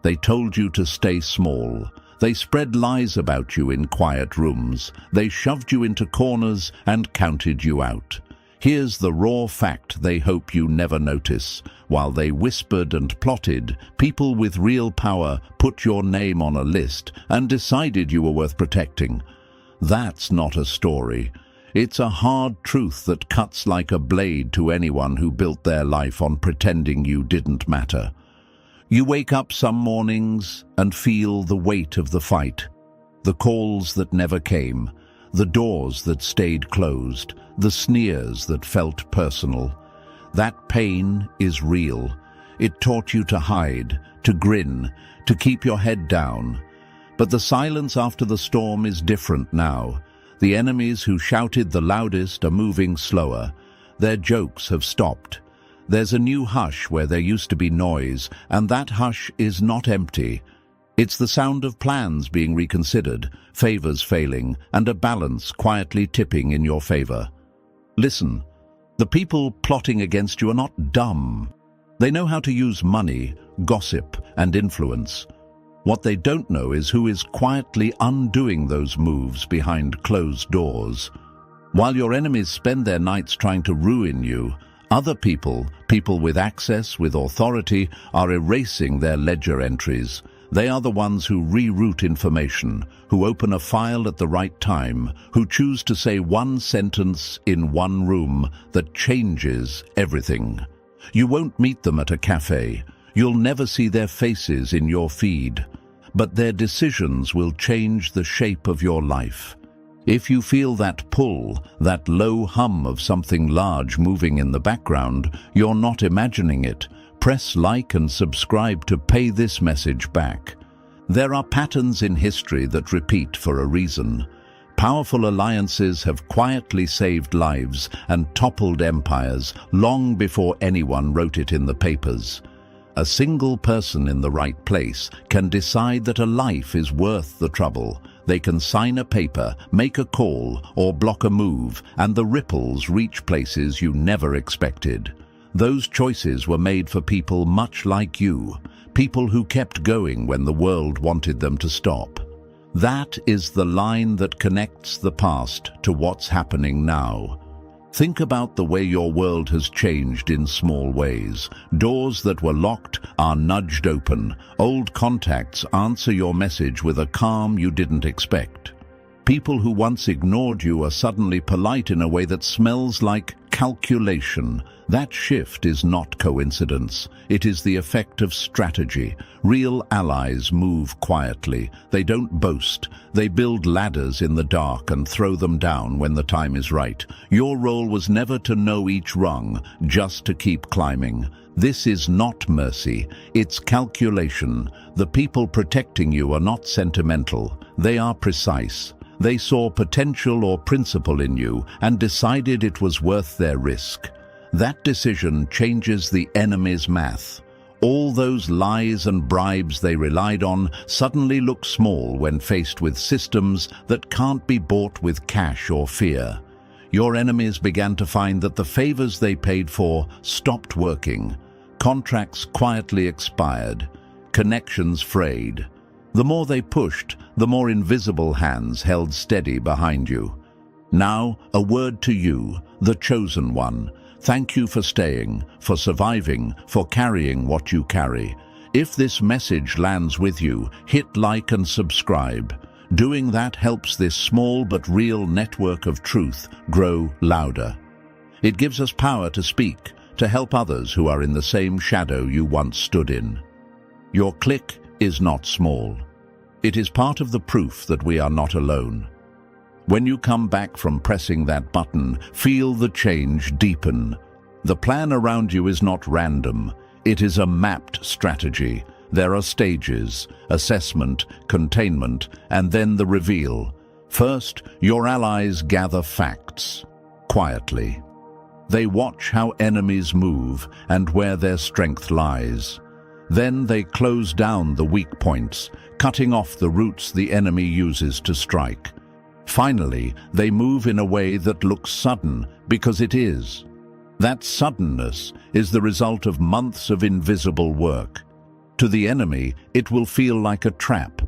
They told you to stay small. They spread lies about you in quiet rooms. They shoved you into corners and counted you out. Here's the raw fact they hope you never notice. While they whispered and plotted, people with real power put your name on a list and decided you were worth protecting. That's not a story. It's a hard truth that cuts like a blade to anyone who built their life on pretending you didn't matter. You wake up some mornings and feel the weight of the fight. The calls that never came, the doors that stayed closed, the sneers that felt personal. That pain is real. It taught you to hide, to grin, to keep your head down. But the silence after the storm is different now. The enemies who shouted the loudest are moving slower. Their jokes have stopped. There's a new hush where there used to be noise, and that hush is not empty. It's the sound of plans being reconsidered, favors failing, and a balance quietly tipping in your favor. Listen, the people plotting against you are not dumb. They know how to use money, gossip, and influence. What they don't know is who is quietly undoing those moves behind closed doors. While your enemies spend their nights trying to ruin you, other people with access, with authority, are erasing their ledger entries. They are the ones who reroute information, who open a file at the right time, who choose to say one sentence in one room that changes everything. You won't meet them at a cafe. You'll never see their faces in your feed. But their decisions will change the shape of your life. If you feel that pull, that low hum of something large moving in the background, you're not imagining it. Press like and subscribe to pay this message back. There are patterns in history that repeat for a reason. Powerful alliances have quietly saved lives and toppled empires long before anyone wrote it in the papers. A single person in the right place can decide that a life is worth the trouble. They can sign a paper, make a call, or block a move, and the ripples reach places you never expected. Those choices were made for people much like you, people who kept going when the world wanted them to stop. That is the line that connects the past to what's happening now. Think about the way your world has changed in small ways. Doors that were locked are nudged open. Old contacts answer your message with a calm you didn't expect. People who once ignored you are suddenly polite in a way that smells like calculation. That shift is not coincidence. It is the effect of strategy. Real allies move quietly. They don't boast. They build ladders in the dark and throw them down when the time is right. Your role was never to know each rung, just to keep climbing. This is not mercy. It's calculation. The people protecting you are not sentimental. They are precise. They saw potential or principle in you and decided it was worth their risk. That decision changes the enemy's math. All those lies and bribes they relied on suddenly look small when faced with systems that can't be bought with cash or fear. Your enemies began to find that the favors they paid for stopped working. Contracts quietly expired. Connections frayed. The more they pushed, the more invisible hands held steady behind you. Now, a word to you, the chosen one. Thank you for staying, for surviving, for carrying what you carry. If this message lands with you, hit like and subscribe. Doing that helps this small but real network of truth grow louder. It gives us power to speak, to help others who are in the same shadow you once stood in. Your click is not small. It is part of the proof that we are not alone. When you come back from pressing that button, feel the change deepen. The plan around you is not random. It is a mapped strategy. There are stages: assessment, containment, and then the reveal. First, your allies gather facts, quietly. They watch how enemies move and where their strength lies. Then they close down the weak points, cutting off the routes the enemy uses to strike. Finally, they move in a way that looks sudden, because it is. That suddenness is the result of months of invisible work. To the enemy, it will feel like a trap.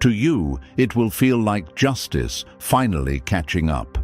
To you, it will feel like justice finally catching up.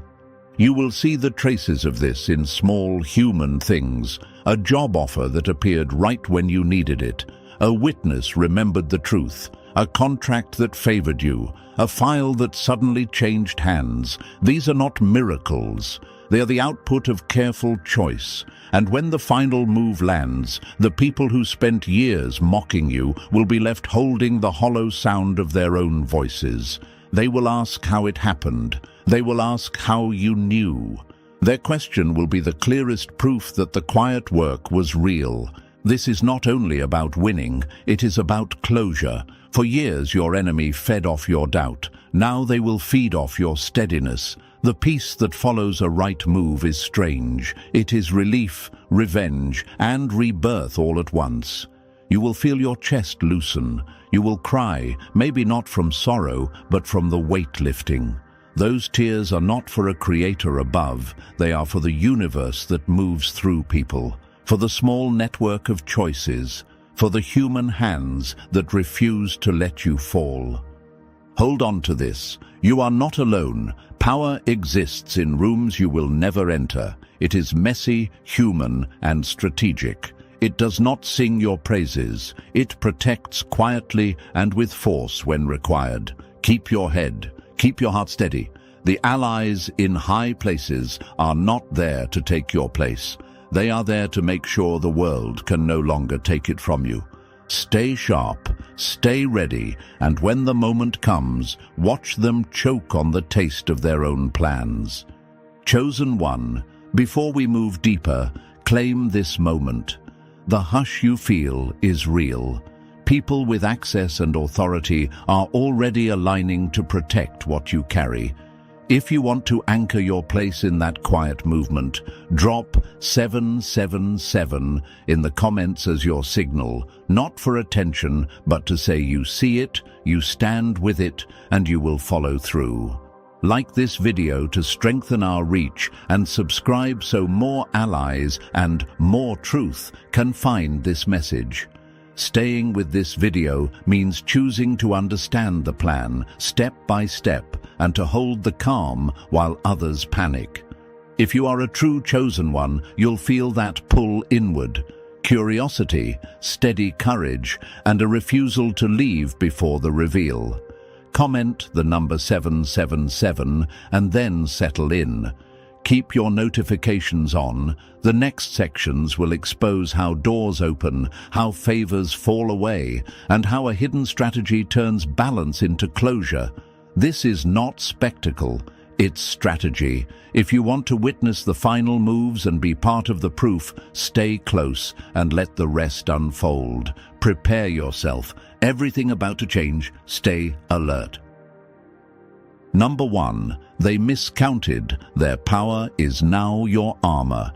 You will see the traces of this in small human things: a job offer that appeared right when you needed it, a witness remembered the truth, a contract that favored you, a file that suddenly changed hands. These are not miracles. They are the output of careful choice. And when the final move lands, the people who spent years mocking you will be left holding the hollow sound of their own voices. They will ask how it happened. They will ask how you knew. Their question will be the clearest proof that the quiet work was real. This is not only about winning, it is about closure. For years your enemy fed off your doubt. Now they will feed off your steadiness. The peace that follows a right move is strange. It is relief, revenge, and rebirth all at once. You will feel your chest loosen. You will cry, maybe not from sorrow, but from the weight lifting. Those tears are not for a creator above. They are for the universe that moves through people, for the small network of choices, for the human hands that refuse to let you fall. Hold on to this. You are not alone. Power exists in rooms you will never enter. It is messy, human, and strategic. It does not sing your praises. It protects quietly and with force when required. Keep your head. Keep your heart steady. The allies in high places are not there to take your place. They are there to make sure the world can no longer take it from you. Stay sharp, stay ready, and when the moment comes, watch them choke on the taste of their own plans. Chosen one, before we move deeper, claim this moment. The hush you feel is real. People with access and authority are already aligning to protect what you carry. If you want to anchor your place in that quiet movement, drop 777 in the comments as your signal, not for attention, but to say you see it, you stand with it, and you will follow through. Like this video to strengthen our reach, and subscribe so more allies and more truth can find this message. Staying with this video means choosing to understand the plan step by step and to hold the calm while others panic. If you are a true chosen one, you'll feel that pull inward, curiosity, steady courage, and a refusal to leave before the reveal. Comment the number 777 and then settle in. Keep your notifications on. The next sections will expose how doors open, how favors fall away, and how a hidden strategy turns balance into closure. This is not spectacle, it's strategy. If you want to witness the final moves and be part of the proof, stay close and let the rest unfold. Prepare yourself. Everything about to change. Stay alert. Number 1. They miscounted. Their power is now your armor.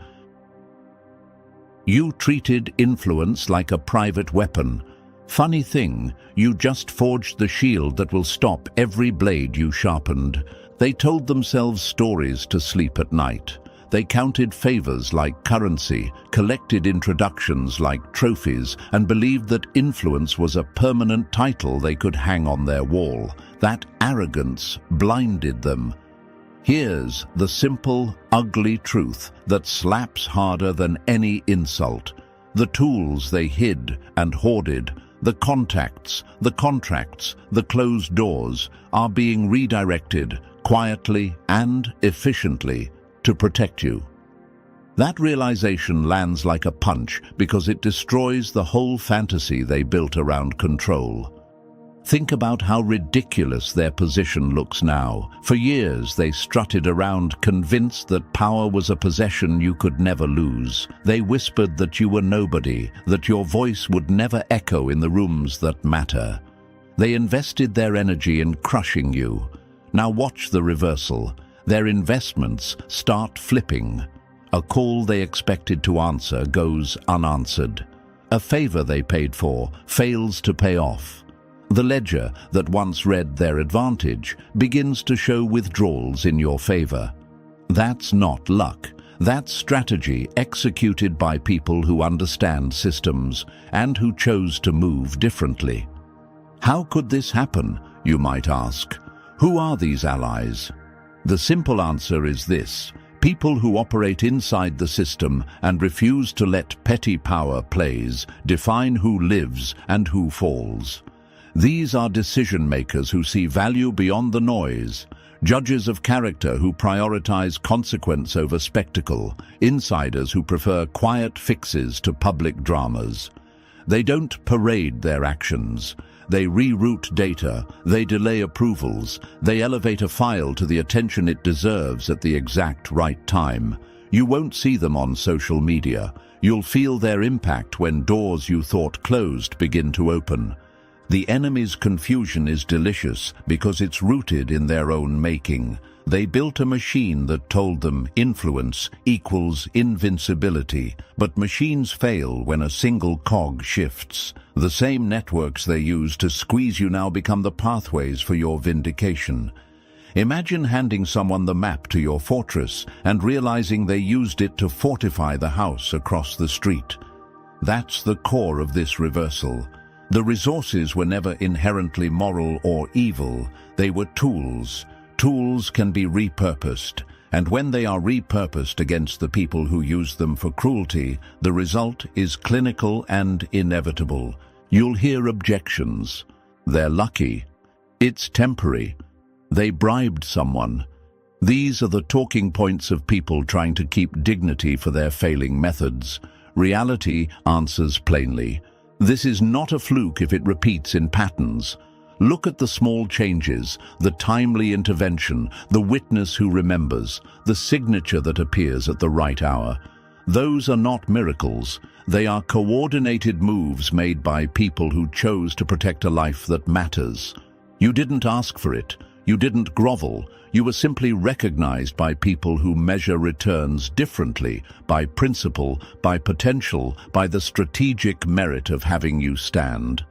You treated influence like a private weapon. Funny thing, you just forged the shield that will stop every blade you sharpened. They told themselves stories to sleep at night. They counted favors like currency, collected introductions like trophies, and believed that influence was a permanent title they could hang on their wall. That arrogance blinded them. Here's the simple, ugly truth that slaps harder than any insult. The tools they hid and hoarded, the contacts, the contracts, the closed doors, are being redirected quietly and efficiently to protect you. That realization lands like a punch because it destroys the whole fantasy they built around control. Think about how ridiculous their position looks now. For years they strutted around convinced that power was a possession you could never lose. They whispered that you were nobody, that your voice would never echo in the rooms that matter. They invested their energy in crushing you. Now watch the reversal. Their investments start flipping. A call they expected to answer goes unanswered. A favor they paid for fails to pay off. The ledger that once read their advantage begins to show withdrawals in your favor. That's not luck. That strategy executed by people who understand systems and who chose to move differently. How could this happen, you might ask? Who are these allies? The simple answer is this: people who operate inside the system and refuse to let petty power plays define who lives and who falls. These are decision-makers who see value beyond the noise, judges of character who prioritize consequence over spectacle, insiders who prefer quiet fixes to public dramas. They don't parade their actions. They reroute data, they delay approvals, they elevate a file to the attention it deserves at the exact right time. You won't see them on social media. You'll feel their impact when doors you thought closed begin to open. The enemy's confusion is delicious because it's rooted in their own making. They built a machine that told them influence equals invincibility, but machines fail when a single cog shifts. The same networks they use to squeeze you now become the pathways for your vindication. Imagine handing someone the map to your fortress and realizing they used it to fortify the house across the street. That's the core of this reversal. The resources were never inherently moral or evil. They were tools. Tools can be repurposed, and when they are repurposed against the people who use them for cruelty, the result is clinical and inevitable. You'll hear objections. They're lucky. It's temporary. They bribed someone. These are the talking points of people trying to keep dignity for their failing methods. Reality answers plainly. This is not a fluke if it repeats in patterns. Look at the small changes, the timely intervention, the witness who remembers, the signature that appears at the right hour. Those are not miracles. They are coordinated moves made by people who chose to protect a life that matters. You didn't ask for it. You didn't grovel. You were simply recognized by people who measure returns differently, by principle, by potential, by the strategic merit of having you stand.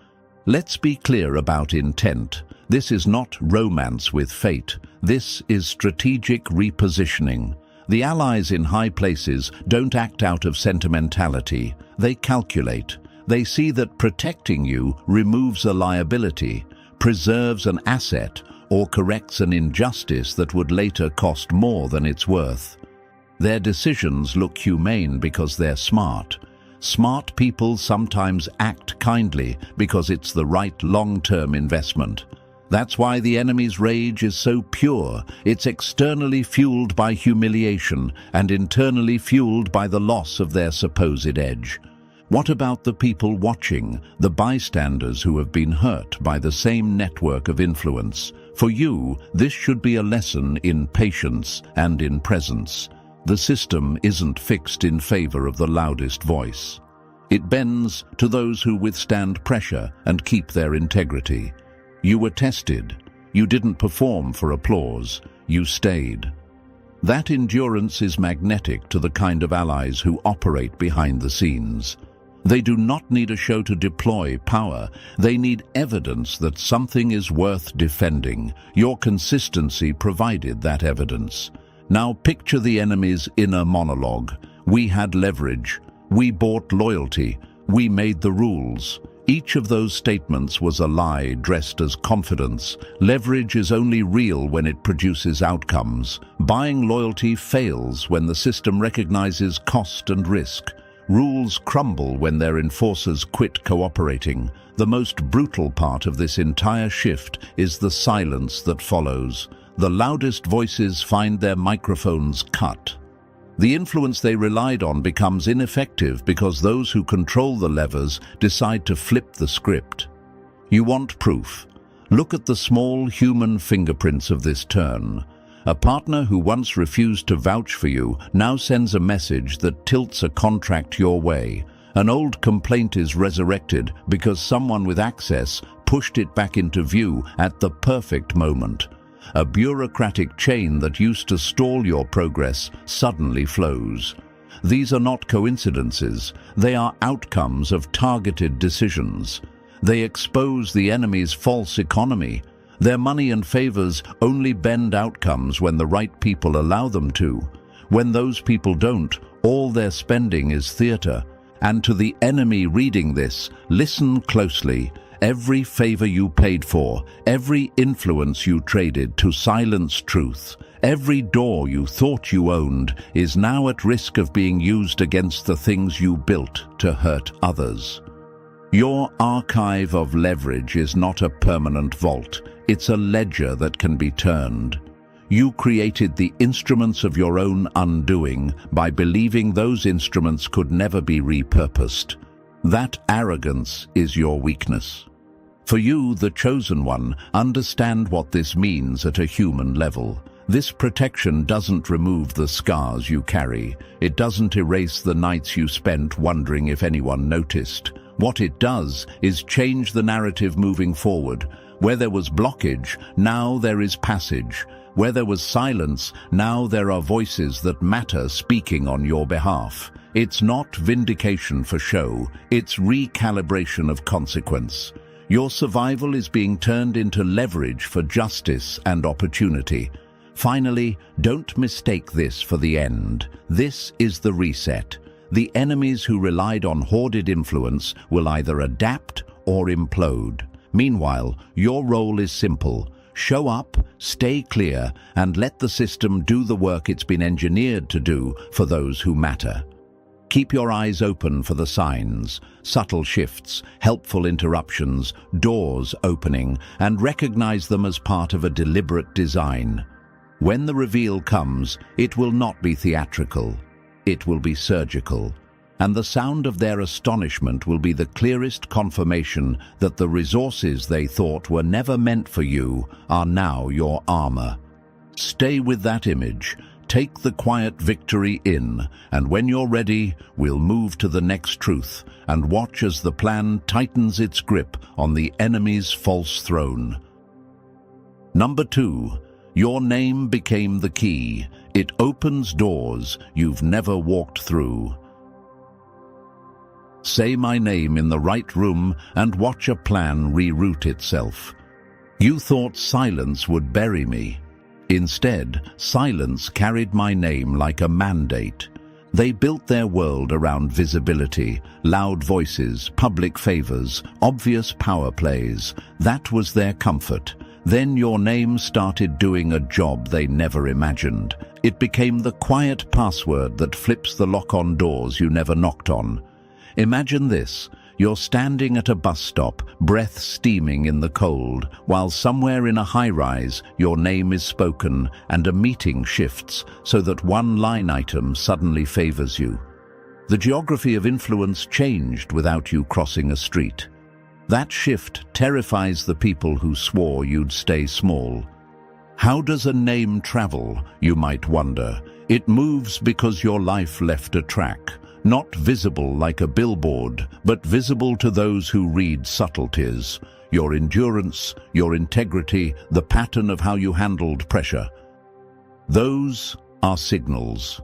Let's be clear about intent. This is not romance with fate. This is strategic repositioning. The allies in high places don't act out of sentimentality. They calculate. They see that protecting you removes a liability, preserves an asset, or corrects an injustice that would later cost more than it's worth. Their decisions look humane because they're smart. Smart people sometimes act kindly because it's the right long-term investment. That's why the enemy's rage is so pure. It's externally fueled by humiliation and internally fueled by the loss of their supposed edge. What about the people watching, the bystanders who have been hurt by the same network of influence? For you, this should be a lesson in patience and in presence. The system isn't fixed in favor of the loudest voice. It bends to those who withstand pressure and keep their integrity. You were tested. You didn't perform for applause. You stayed. That endurance is magnetic to the kind of allies who operate behind the scenes. They do not need a show to deploy power. They need evidence that something is worth defending. Your consistency provided that evidence. Now picture the enemy's inner monologue. We had leverage. We bought loyalty. We made the rules. Each of those statements was a lie dressed as confidence. Leverage is only real when it produces outcomes. Buying loyalty fails when the system recognizes cost and risk. Rules crumble when their enforcers quit cooperating. The most brutal part of this entire shift is the silence that follows. The loudest voices find their microphones cut. The influence they relied on becomes ineffective because those who control the levers decide to flip the script. You want proof? Look at the small human fingerprints of this turn. A partner who once refused to vouch for you now sends a message that tilts a contract your way. An old complaint is resurrected because someone with access pushed it back into view at the perfect moment. A bureaucratic chain that used to stall your progress suddenly flows. These are not coincidences. They are outcomes of targeted decisions. They expose the enemy's false economy. Their money and favors only bend outcomes when the right people allow them to. When those people don't, all they're spending is theater. And to the enemy reading this, listen closely. Every favor you paid for, every influence you traded to silence truth, every door you thought you owned is now at risk of being used against the things you built to hurt others. Your archive of leverage is not a permanent vault. It's a ledger that can be turned. You created the instruments of your own undoing by believing those instruments could never be repurposed. That arrogance is your weakness. For you, the chosen one, understand what this means at a human level. This protection doesn't remove the scars you carry. It doesn't erase the nights you spent wondering if anyone noticed. What it does is change the narrative moving forward. Where there was blockage, now there is passage. Where there was silence, now there are voices that matter speaking on your behalf. It's not vindication for show, it's recalibration of consequence. Your survival is being turned into leverage for justice and opportunity. Finally, don't mistake this for the end. This is the reset. The enemies who relied on hoarded influence will either adapt or implode. Meanwhile, your role is simple. Show up, stay clear, and let the system do the work it's been engineered to do for those who matter. Keep your eyes open for the signs, subtle shifts, helpful interruptions, doors opening, and recognize them as part of a deliberate design. When the reveal comes, it will not be theatrical. It will be surgical. And the sound of their astonishment will be the clearest confirmation that the resources they thought were never meant for you are now your armor. Stay with that image, take the quiet victory in, and when you're ready, we'll move to the next truth and watch as the plan tightens its grip on the enemy's false throne. Number 2. Your name became the key. It opens doors you've never walked through. Say my name in the right room and watch a plan reroute itself. You thought silence would bury me. Instead, silence carried my name like a mandate. They built their world around visibility, loud voices, public favors, obvious power plays. That was their comfort. Then your name started doing a job they never imagined. It became the quiet password that flips the lock on doors you never knocked on. Imagine this. You're standing at a bus stop, breath steaming in the cold, while somewhere in a high-rise your name is spoken and a meeting shifts so that one line item suddenly favors you. The geography of influence changed without you crossing a street. That shift terrifies the people who swore you'd stay small. How does a name travel, you might wonder? It moves because your life left a track. Not visible like a billboard, but visible to those who read subtleties. Your endurance, your integrity, the pattern of how you handled pressure. Those are signals.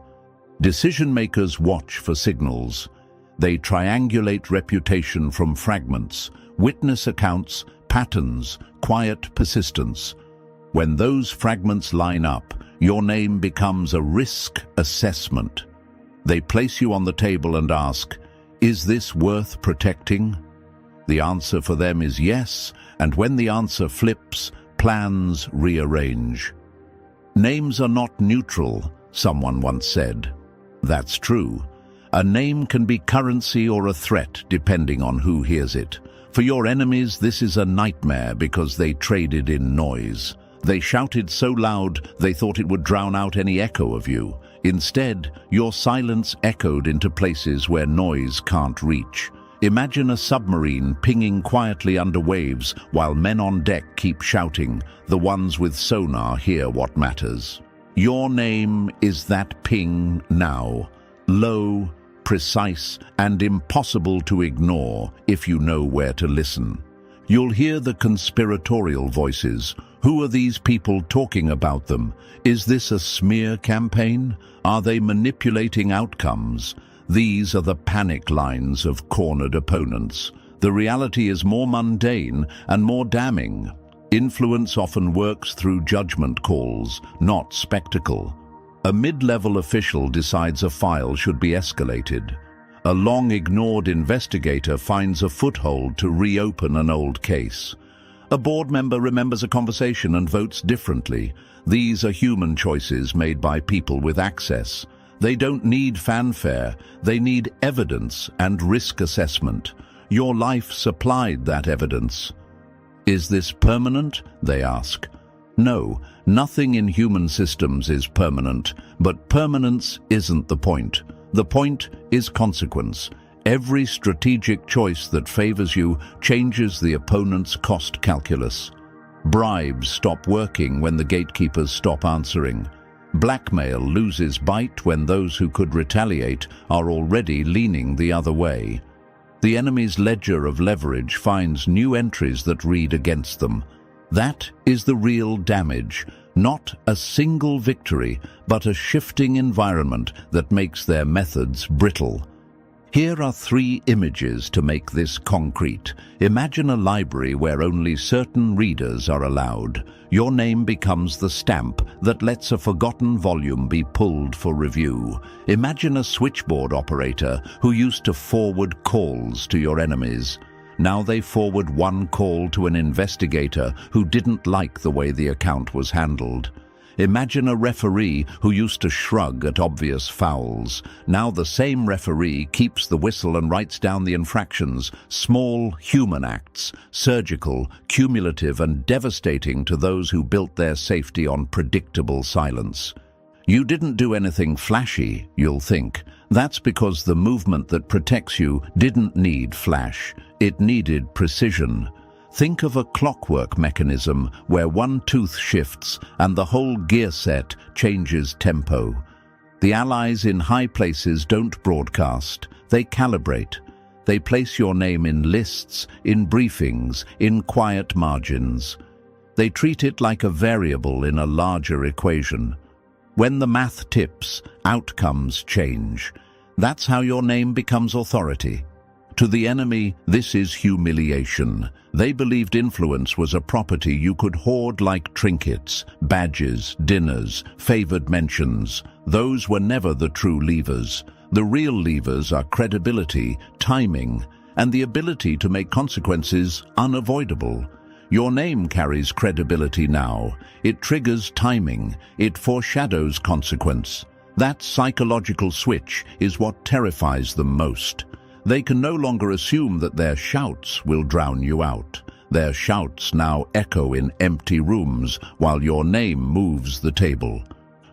Decision makers watch for signals. They triangulate reputation from fragments, witness accounts, patterns, quiet persistence. When those fragments line up, your name becomes a risk assessment. They place you on the table and ask, is this worth protecting? The answer for them is yes, and when the answer flips, plans rearrange. Names are not neutral, someone once said. That's true. A name can be currency or a threat depending on who hears it. For your enemies, this is a nightmare because they traded in noise. They shouted so loud they thought it would drown out any echo of you. Instead, your silence echoed into places where noise can't reach. Imagine a submarine pinging quietly under waves while men on deck keep shouting. The ones with sonar hear what matters. Your name is that ping now. Low, precise, and impossible to ignore if you know where to listen. You'll hear the conspiratorial voices. Who are these people talking about them? Is this a smear campaign? Are they manipulating outcomes? These are the panic lines of cornered opponents. The reality is more mundane and more damning. Influence often works through judgment calls, not spectacle. A mid-level official decides a file should be escalated. A long-ignored investigator finds a foothold to reopen an old case. A board member remembers a conversation and votes differently. These are human choices made by people with access. They don't need fanfare, they need evidence and risk assessment. Your life supplied that evidence. Is this permanent? They ask. No, nothing in human systems is permanent, but permanence isn't the point. The point is consequence. Every strategic choice that favors you changes the opponent's cost calculus. Bribes stop working when the gatekeepers stop answering. Blackmail loses bite when those who could retaliate are already leaning the other way. The enemy's ledger of leverage finds new entries that read against them. That is the real damage, not a single victory, but a shifting environment that makes their methods brittle. Here are 3 images to make this concrete. Imagine a library where only certain readers are allowed. Your name becomes the stamp that lets a forgotten volume be pulled for review. Imagine a switchboard operator who used to forward calls to your enemies. Now they forward one call to an investigator who didn't like the way the account was handled. Imagine a referee who used to shrug at obvious fouls. Now the same referee keeps the whistle and writes down the infractions, small human acts, surgical, cumulative and devastating to those who built their safety on predictable silence. You didn't do anything flashy, you'll think. That's because the movement that protects you didn't need flash. It needed precision. Think of a clockwork mechanism where one tooth shifts and the whole gear set changes tempo. The allies in high places don't broadcast, they calibrate. They place your name in lists, in briefings, in quiet margins. They treat it like a variable in a larger equation. When the math tips, outcomes change. That's how your name becomes authority. To the enemy, this is humiliation. They believed influence was a property you could hoard like trinkets, badges, dinners, favored mentions. Those were never the true levers. The real levers are credibility, timing, and the ability to make consequences unavoidable. Your name carries credibility now. It triggers timing. It foreshadows consequence. That psychological switch is what terrifies them most. They can no longer assume that their shouts will drown you out. Their shouts now echo in empty rooms while your name moves the table.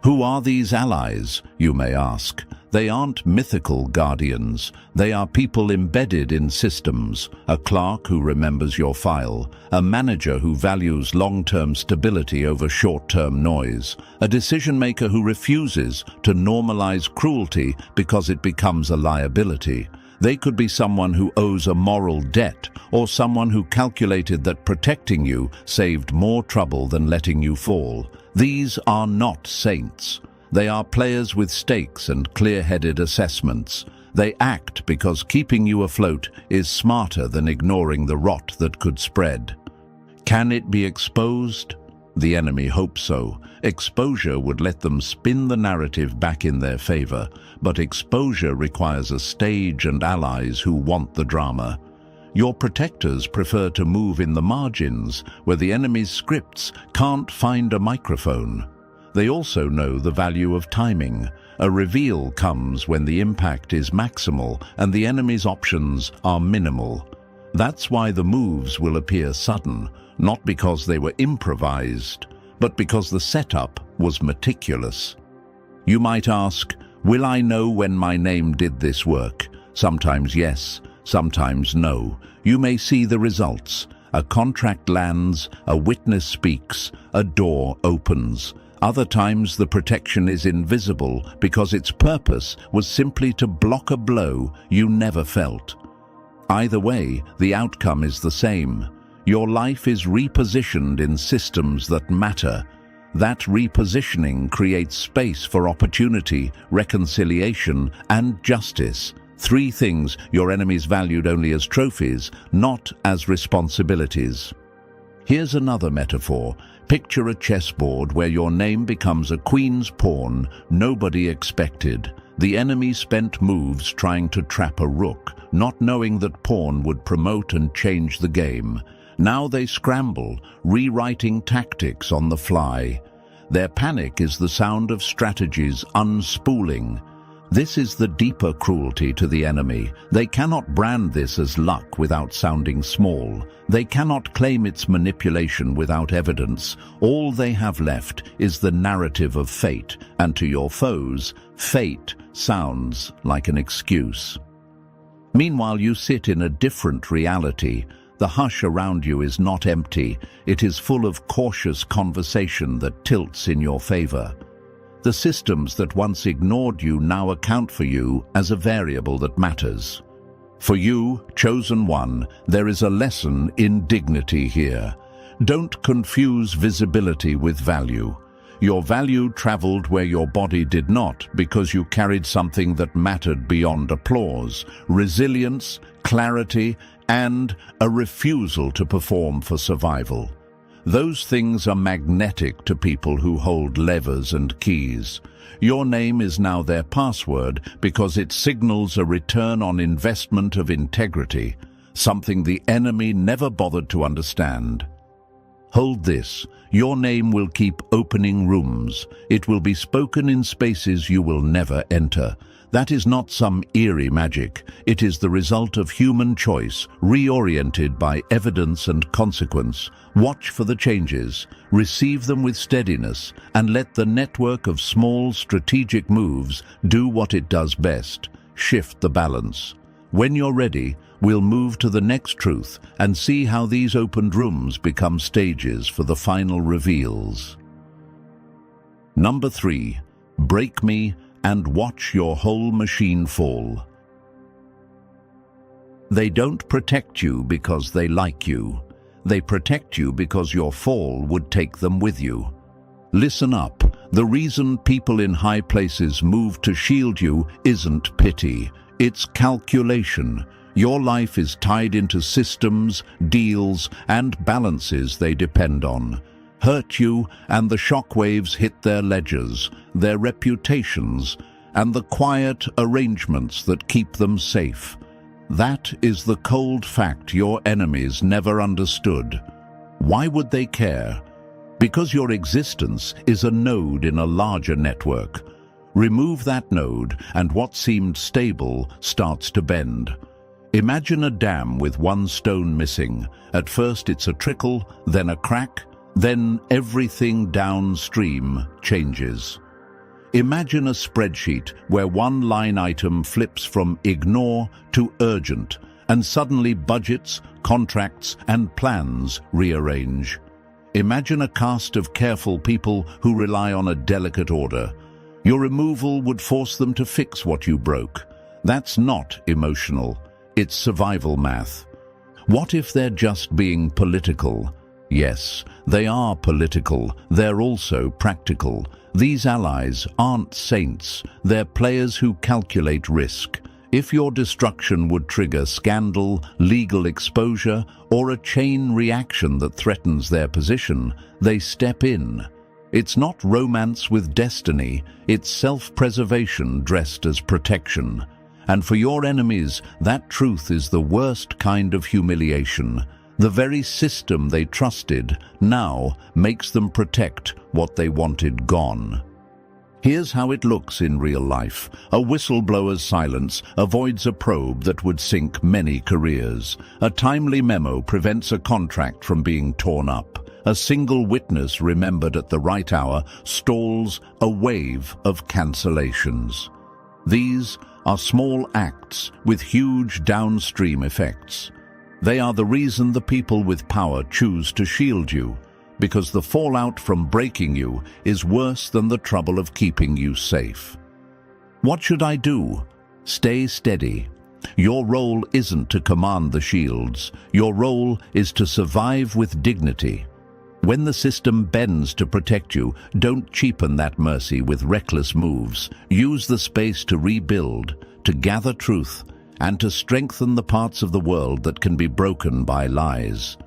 Who are these allies, you may ask? They aren't mythical guardians. They are people embedded in systems, a clerk who remembers your file, a manager who values long-term stability over short-term noise, a decision-maker who refuses to normalize cruelty because it becomes a liability. They could be someone who owes a moral debt, or someone who calculated that protecting you saved more trouble than letting you fall. These are not saints. They are players with stakes and clear-headed assessments. They act because keeping you afloat is smarter than ignoring the rot that could spread. Can it be exposed? The enemy hopes so. Exposure would let them spin the narrative back in their favor, but exposure requires a stage and allies who want the drama. Your protectors prefer to move in the margins, where the enemy's scripts can't find a microphone. They also know the value of timing. A reveal comes when the impact is maximal and the enemy's options are minimal. That's why the moves will appear sudden, not because they were improvised, but because the setup was meticulous. You might ask, will I know when my name did this work? Sometimes yes, sometimes no. You may see the results. A contract lands, a witness speaks, a door opens. Other times the protection is invisible because its purpose was simply to block a blow you never felt. Either way, the outcome is the same. Your life is repositioned in systems that matter. That repositioning creates space for opportunity, reconciliation, and justice. 3 things your enemies valued only as trophies, not as responsibilities. Here's another metaphor. Picture a chessboard where your name becomes a queen's pawn nobody expected. The enemy spent moves trying to trap a rook, not knowing that pawn would promote and change the game. Now they scramble, rewriting tactics on the fly. Their panic is the sound of strategies unspooling. This is the deeper cruelty to the enemy. They cannot brand this as luck without sounding small. They cannot claim its manipulation without evidence. All they have left is the narrative of fate, and to your foes, fate sounds like an excuse. Meanwhile, you sit in a different reality. The hush around you is not empty. It is full of cautious conversation that tilts in your favor. The systems that once ignored you now account for you as a variable that matters. For you, chosen one, there is a lesson in dignity here. Don't confuse visibility with value. Your value traveled where your body did not because you carried something that mattered beyond applause: resilience, clarity, and a refusal to perform for survival. Those things are magnetic to people who hold levers and keys. Your name is now their password because it signals a return on investment of integrity, something the enemy never bothered to understand. Hold this. Your name will keep opening rooms. It will be spoken in spaces you will never enter. That is not some eerie magic. It is the result of human choice, reoriented by evidence and consequence. Watch for the changes, receive them with steadiness, and let the network of small strategic moves do what it does best: shift the balance. When you're ready, we'll move to the next truth and see how these opened rooms become stages for the final reveals. Number 3. Break me and watch your whole machine fall. They don't protect you because they like you. They protect you because your fall would take them with you. Listen up. The reason people in high places move to shield you isn't pity. It's calculation. Your life is tied into systems, deals, and balances they depend on. Hurt you, and the shockwaves hit their ledgers, their reputations, and the quiet arrangements that keep them safe. That is the cold fact your enemies never understood. Why would they care? Because your existence is a node in a larger network. Remove that node, and what seemed stable starts to bend. Imagine a dam with one stone missing. At first it's a trickle, then a crack, then everything downstream changes. Imagine a spreadsheet where one line item flips from ignore to urgent, and suddenly budgets, contracts, and plans rearrange. Imagine a cast of careful people who rely on a delicate order. Your removal would force them to fix what you broke. That's not emotional. It's survival math. What if they're just being political? Yes, they are political. They're also practical. These allies aren't saints. They're players who calculate risk. If your destruction would trigger scandal, legal exposure, or a chain reaction that threatens their position, they step in. It's not romance with destiny, it's self-preservation dressed as protection. And for your enemies, that truth is the worst kind of humiliation. The very system they trusted now makes them protect what they wanted gone. Here's how it looks in real life. A whistleblower's silence avoids a probe that would sink many careers. A timely memo prevents a contract from being torn up. A single witness remembered at the right hour stalls a wave of cancellations. These are small acts with huge downstream effects. They are the reason the people with power choose to shield you, because the fallout from breaking you is worse than the trouble of keeping you safe. What should I do? Stay steady. Your role isn't to command the shields. Your role is to survive with dignity. When the system bends to protect you, don't cheapen that mercy with reckless moves. Use the space to rebuild, to gather truth, and to strengthen the parts of the world that can be broken by lies.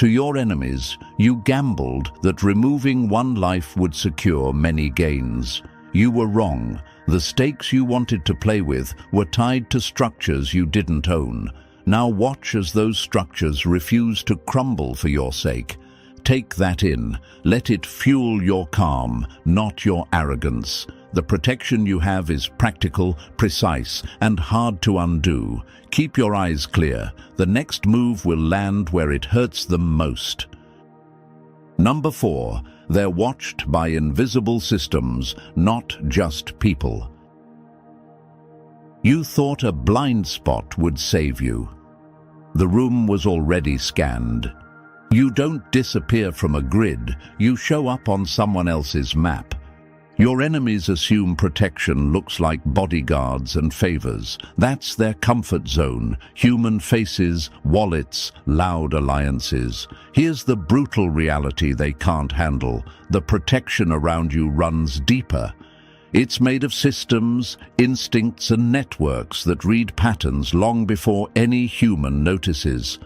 To your enemies, you gambled that removing one life would secure many gains. You were wrong. The stakes you wanted to play with were tied to structures you didn't own. Now watch as those structures refuse to crumble for your sake. Take that in. Let it fuel your calm, not your arrogance. The protection you have is practical, precise, and hard to undo. Keep your eyes clear. The next move will land where it hurts them most. Number 4. They're watched by invisible systems, not just people. You thought a blind spot would save you. The room was already scanned. You don't disappear from a grid, you show up on someone else's map. Your enemies assume protection looks like bodyguards and favors. That's their comfort zone: human faces, wallets, loud alliances. Here's the brutal reality they can't handle. The protection around you runs deeper. It's made of systems, instincts, and networks that read patterns long before any human notices.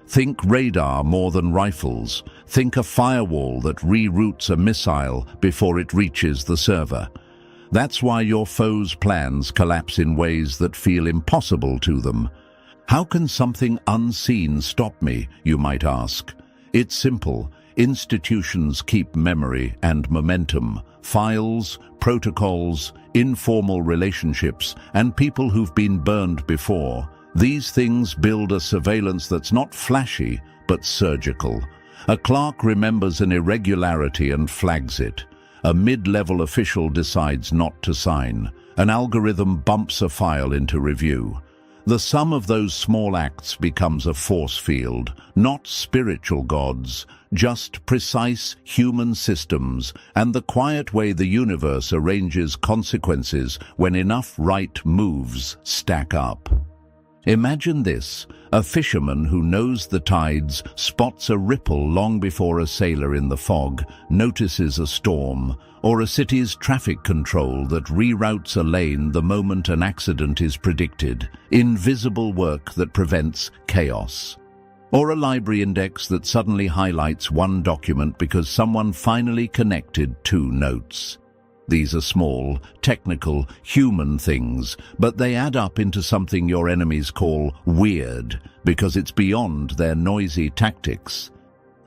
Think radar more than rifles. Think a firewall that reroutes a missile before it reaches the server. That's why your foes' plans collapse in ways that feel impossible to them. How can something unseen stop me, you might ask? It's simple. Institutions keep memory and momentum. Files, protocols, informal relationships, and people who've been burned before. These things build a surveillance that's not flashy, but surgical. A clerk remembers an irregularity and flags it. A mid-level official decides not to sign. An algorithm bumps a file into review. The sum of those small acts becomes a force field, not spiritual gods, just precise human systems, and the quiet way the universe arranges consequences when enough right moves stack up. Imagine this: a fisherman who knows the tides spots a ripple long before a sailor in the fog notices a storm, or a city's traffic control that reroutes a lane the moment an accident is predicted. Invisible work that prevents chaos. Or a library index that suddenly highlights one document because someone finally connected two notes. These are small, technical, human things, but they add up into something your enemies call weird, because it's beyond their noisy tactics.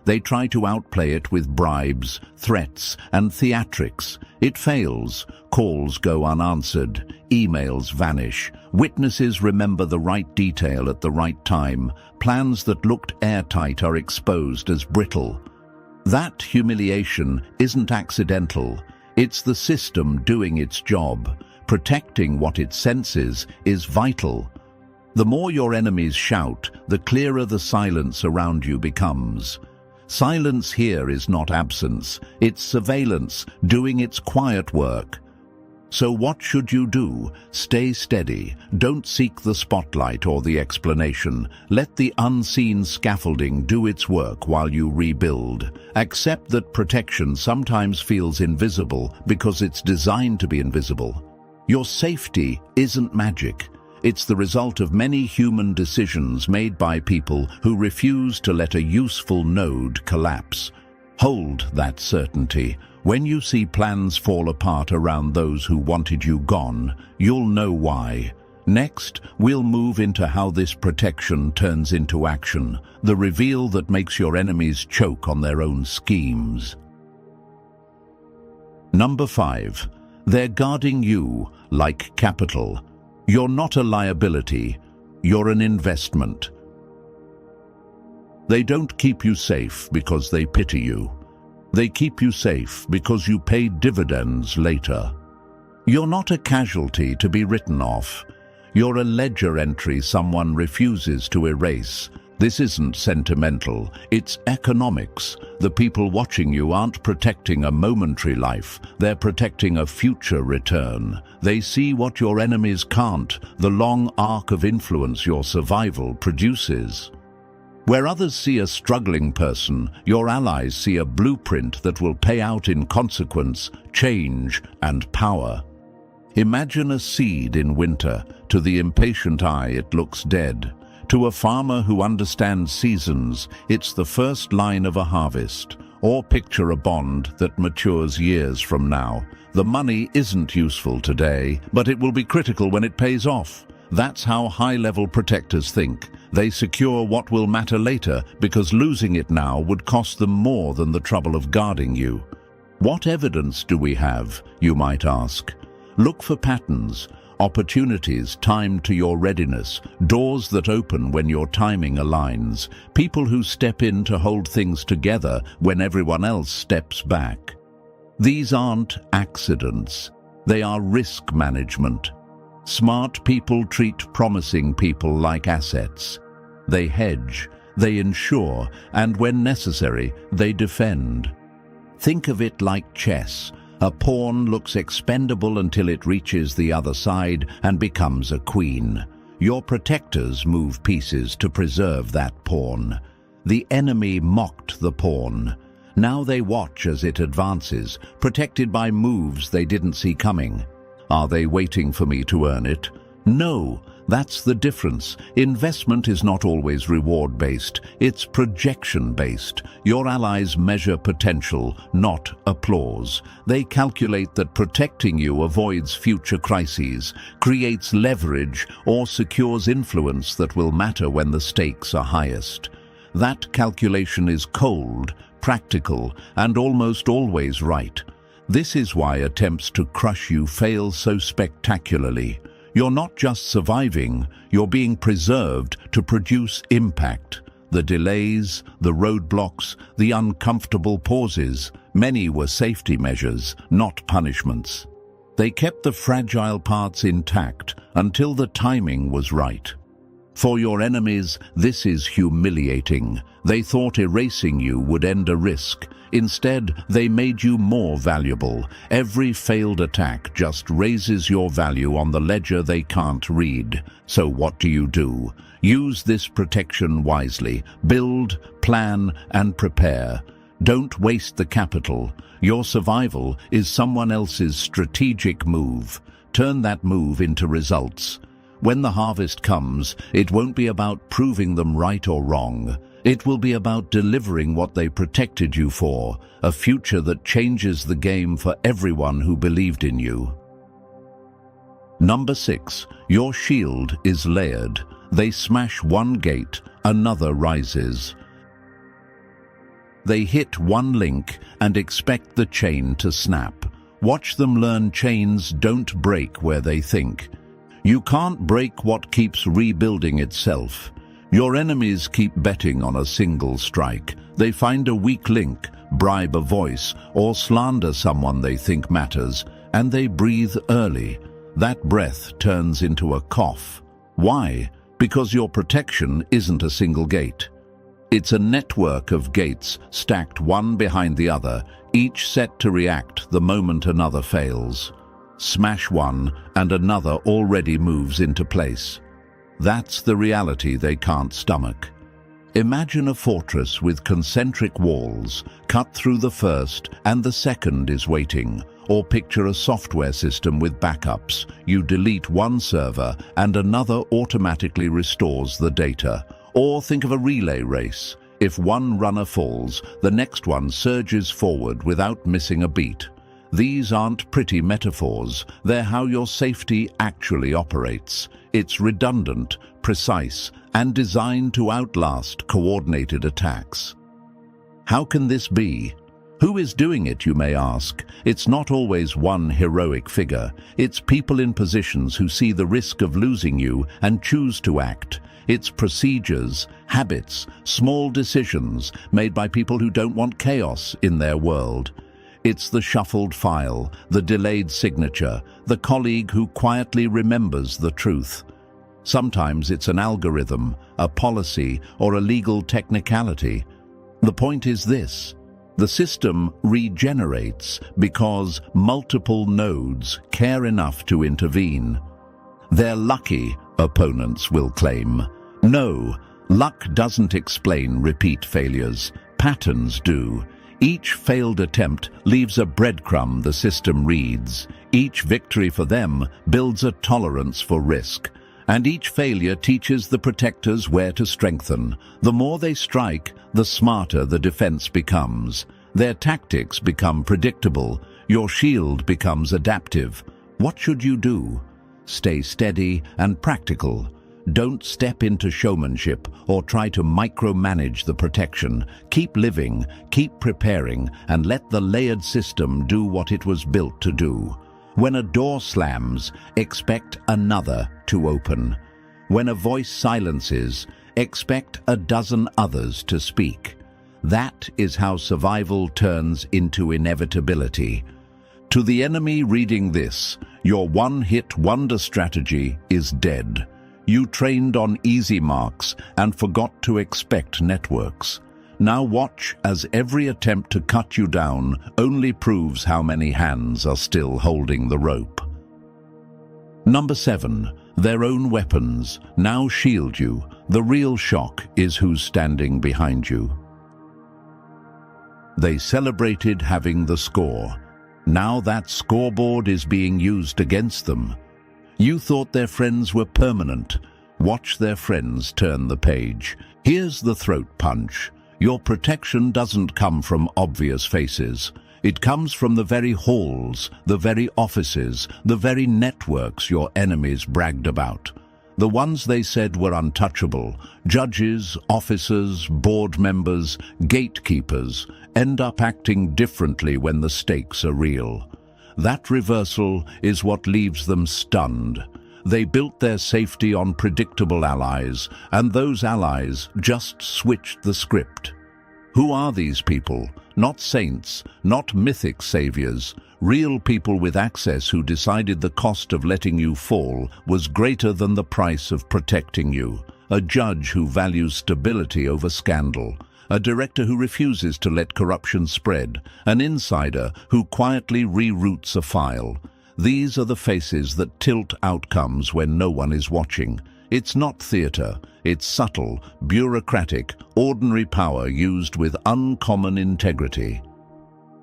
They try to outplay it with bribes, threats, and theatrics. It fails. Calls go unanswered. Emails vanish. Witnesses remember the right detail at the right time. Plans that looked airtight are exposed as brittle. That humiliation isn't accidental. It's the system doing its job. Protecting what it senses is vital. The more your enemies shout, the clearer the silence around you becomes. Silence here is not absence, it's surveillance, doing its quiet work. So what should you do? Stay steady. Don't seek the spotlight or the explanation. Let the unseen scaffolding do its work while you rebuild. Accept that protection sometimes feels invisible because it's designed to be invisible. Your safety isn't magic. It's the result of many human decisions made by people who refuse to let a useful node collapse. Hold that certainty. When you see plans fall apart around those who wanted you gone, you'll know why. Next, we'll move into how this protection turns into action, the reveal that makes your enemies choke on their own schemes. Number 5. They're guarding you like capital. You're not a liability, you're an investment. They don't keep you safe because they pity you. They keep you safe because you pay dividends later. You're not a casualty to be written off. You're a ledger entry someone refuses to erase. This isn't sentimental, it's economics. The people watching you aren't protecting a momentary life, they're protecting a future return. They see what your enemies can't, the long arc of influence your survival produces. Where others see a struggling person, your allies see a blueprint that will pay out in consequence, change, and power. Imagine a seed in winter. To the impatient eye, it looks dead. To a farmer who understands seasons, it's the first line of a harvest. Or picture a bond that matures years from now. The money isn't useful today, but it will be critical when it pays off. That's how high-level protectors think. They secure what will matter later because losing it now would cost them more than the trouble of guarding you. What evidence do we have, you might ask? Look for patterns, opportunities timed to your readiness, doors that open when your timing aligns, people who step in to hold things together when everyone else steps back. These aren't accidents. They are risk management. Smart people treat promising people like assets. They hedge, they insure, and when necessary, they defend. Think of it like chess. A pawn looks expendable until it reaches the other side and becomes a queen. Your protectors move pieces to preserve that pawn. The enemy mocked the pawn. Now they watch as it advances, protected by moves they didn't see coming. Are they waiting for me to earn it? No, that's the difference. Investment is not always reward-based, it's projection-based. Your allies measure potential, not applause. They calculate that protecting you avoids future crises, creates leverage, or secures influence that will matter when the stakes are highest. That calculation is cold, practical, and almost always right. This is why attempts to crush you fail so spectacularly. You're not just surviving, you're being preserved to produce impact. The delays, the roadblocks, the uncomfortable pauses, many were safety measures, not punishments. They kept the fragile parts intact until the timing was right. For your enemies, this is humiliating. They thought erasing you would end a risk. Instead, they made you more valuable. Every failed attack just raises your value on the ledger they can't read. So what do? Use this protection wisely. Build, plan, and prepare. Don't waste the capital. Your survival is someone else's strategic move. Turn that move into results. When the harvest comes, it won't be about proving them right or wrong. It will be about delivering what they protected you for, a future that changes the game for everyone who believed in you. Number 6. Your shield is layered. They smash one gate, another rises. They hit one link and expect the chain to snap. Watch them learn chains don't break where they think. You can't break what keeps rebuilding itself. Your enemies keep betting on a single strike. They find a weak link, bribe a voice, or slander someone they think matters, and they breathe early. That breath turns into a cough. Why? Because your protection isn't a single gate. It's a network of gates stacked one behind the other, each set to react the moment another fails. Smash one, and another already moves into place. That's the reality they can't stomach. Imagine a fortress with concentric walls. Cut through the first, and the second is waiting. Or picture a software system with backups. You delete one server, and another automatically restores the data. Or think of a relay race. If one runner falls, the next one surges forward without missing a beat. These aren't pretty metaphors, they're how your safety actually operates. It's redundant, precise, and designed to outlast coordinated attacks. How can this be? Who is doing it, you may ask? It's not always one heroic figure. It's people in positions who see the risk of losing you and choose to act. It's procedures, habits, small decisions made by people who don't want chaos in their world. It's the shuffled file, the delayed signature, the colleague who quietly remembers the truth. Sometimes it's an algorithm, a policy, or a legal technicality. The point is this: the system regenerates because multiple nodes care enough to intervene. They're lucky, opponents will claim. No, luck doesn't explain repeat failures. Patterns do. Each failed attempt leaves a breadcrumb the system reads. Each victory for them builds a tolerance for risk. And each failure teaches the protectors where to strengthen. The more they strike, the smarter the defense becomes. Their tactics become predictable. Your shield becomes adaptive. What should you do? Stay steady and practical. Don't step into showmanship or try to micromanage the protection. Keep living, keep preparing, and let the layered system do what it was built to do. When a door slams, expect another to open. When a voice silences, expect a dozen others to speak. That is how survival turns into inevitability. To the enemy reading this, your one-hit wonder strategy is dead. You trained on easy marks and forgot to expect networks. Now watch as every attempt to cut you down only proves how many hands are still holding the rope. Number 7. Their own weapons now shield you. The real shock is who's standing behind you. They celebrated having the score. Now that scoreboard is being used against them. You thought their friends were permanent. Watch their friends turn the page. Here's the throat punch. Your protection doesn't come from obvious faces. It comes from the very halls, the very offices, the very networks your enemies bragged about. The ones they said were untouchable, judges, officers, board members, gatekeepers, end up acting differently when the stakes are real. That reversal is what leaves them stunned. They built their safety on predictable allies, and those allies just switched the script. Who are these people? Not saints, not mythic saviors, real people with access who decided the cost of letting you fall was greater than the price of protecting you. A judge who values stability over scandal. A director who refuses to let corruption spread. An insider who quietly reroutes a file. These are the faces that tilt outcomes when no one is watching. It's not theater. It's subtle, bureaucratic, ordinary power used with uncommon integrity.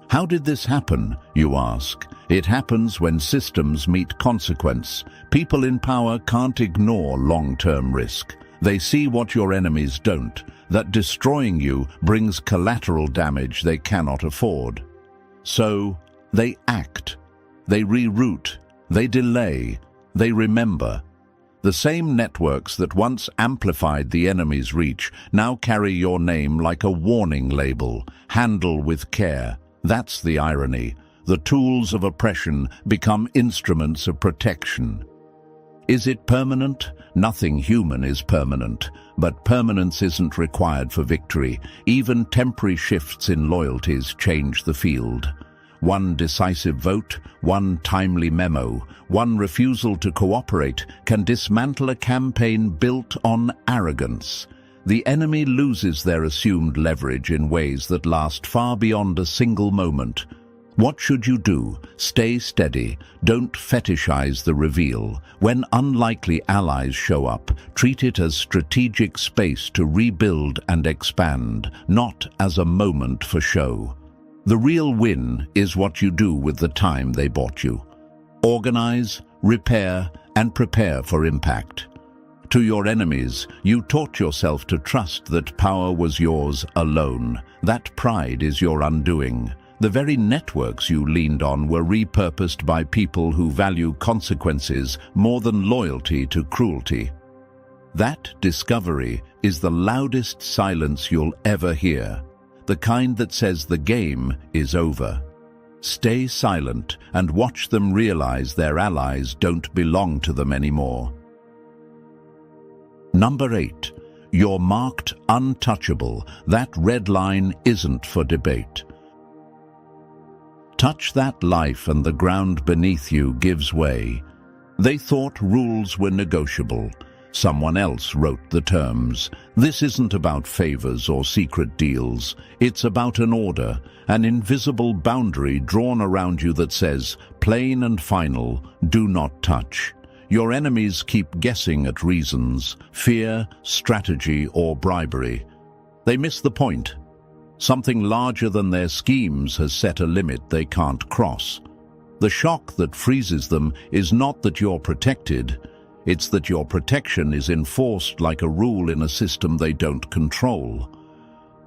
How did this happen, you ask? It happens when systems meet consequence. People in power can't ignore long-term risk. They see what your enemies don't, that destroying you brings collateral damage they cannot afford. So, they act. They reroute, they delay, they remember. The same networks that once amplified the enemy's reach now carry your name like a warning label. Handle with care. That's the irony. The tools of oppression become instruments of protection. Is it permanent? Nothing human is permanent, but permanence isn't required for victory. Even temporary shifts in loyalties change the field. One decisive vote, one timely memo, one refusal to cooperate can dismantle a campaign built on arrogance. The enemy loses their assumed leverage in ways that last far beyond a single moment. What should you do? Stay steady. Don't fetishize the reveal. When unlikely allies show up, treat it as strategic space to rebuild and expand, not as a moment for show. The real win is what you do with the time they bought you. Organize, repair, and prepare for impact. To your enemies, you taught yourself to trust that power was yours alone. That pride is your undoing. The very networks you leaned on were repurposed by people who value consequences more than loyalty to cruelty. That discovery is the loudest silence you'll ever hear. The kind that says the game is over. Stay silent and watch them realize their allies don't belong to them anymore. Number 8. You're marked untouchable. That red line isn't for debate. Touch that life and the ground beneath you gives way. They thought rules were negotiable. Someone else wrote the terms. This isn't about favors or secret deals. It's about an order, an invisible boundary drawn around you that says, plain and final, do not touch. Your enemies keep guessing at reasons, fear, strategy, or bribery. They miss the point. Something larger than their schemes has set a limit they can't cross. The shock that freezes them is not that you're protected, It's that your protection is enforced like a rule in a system they don't control.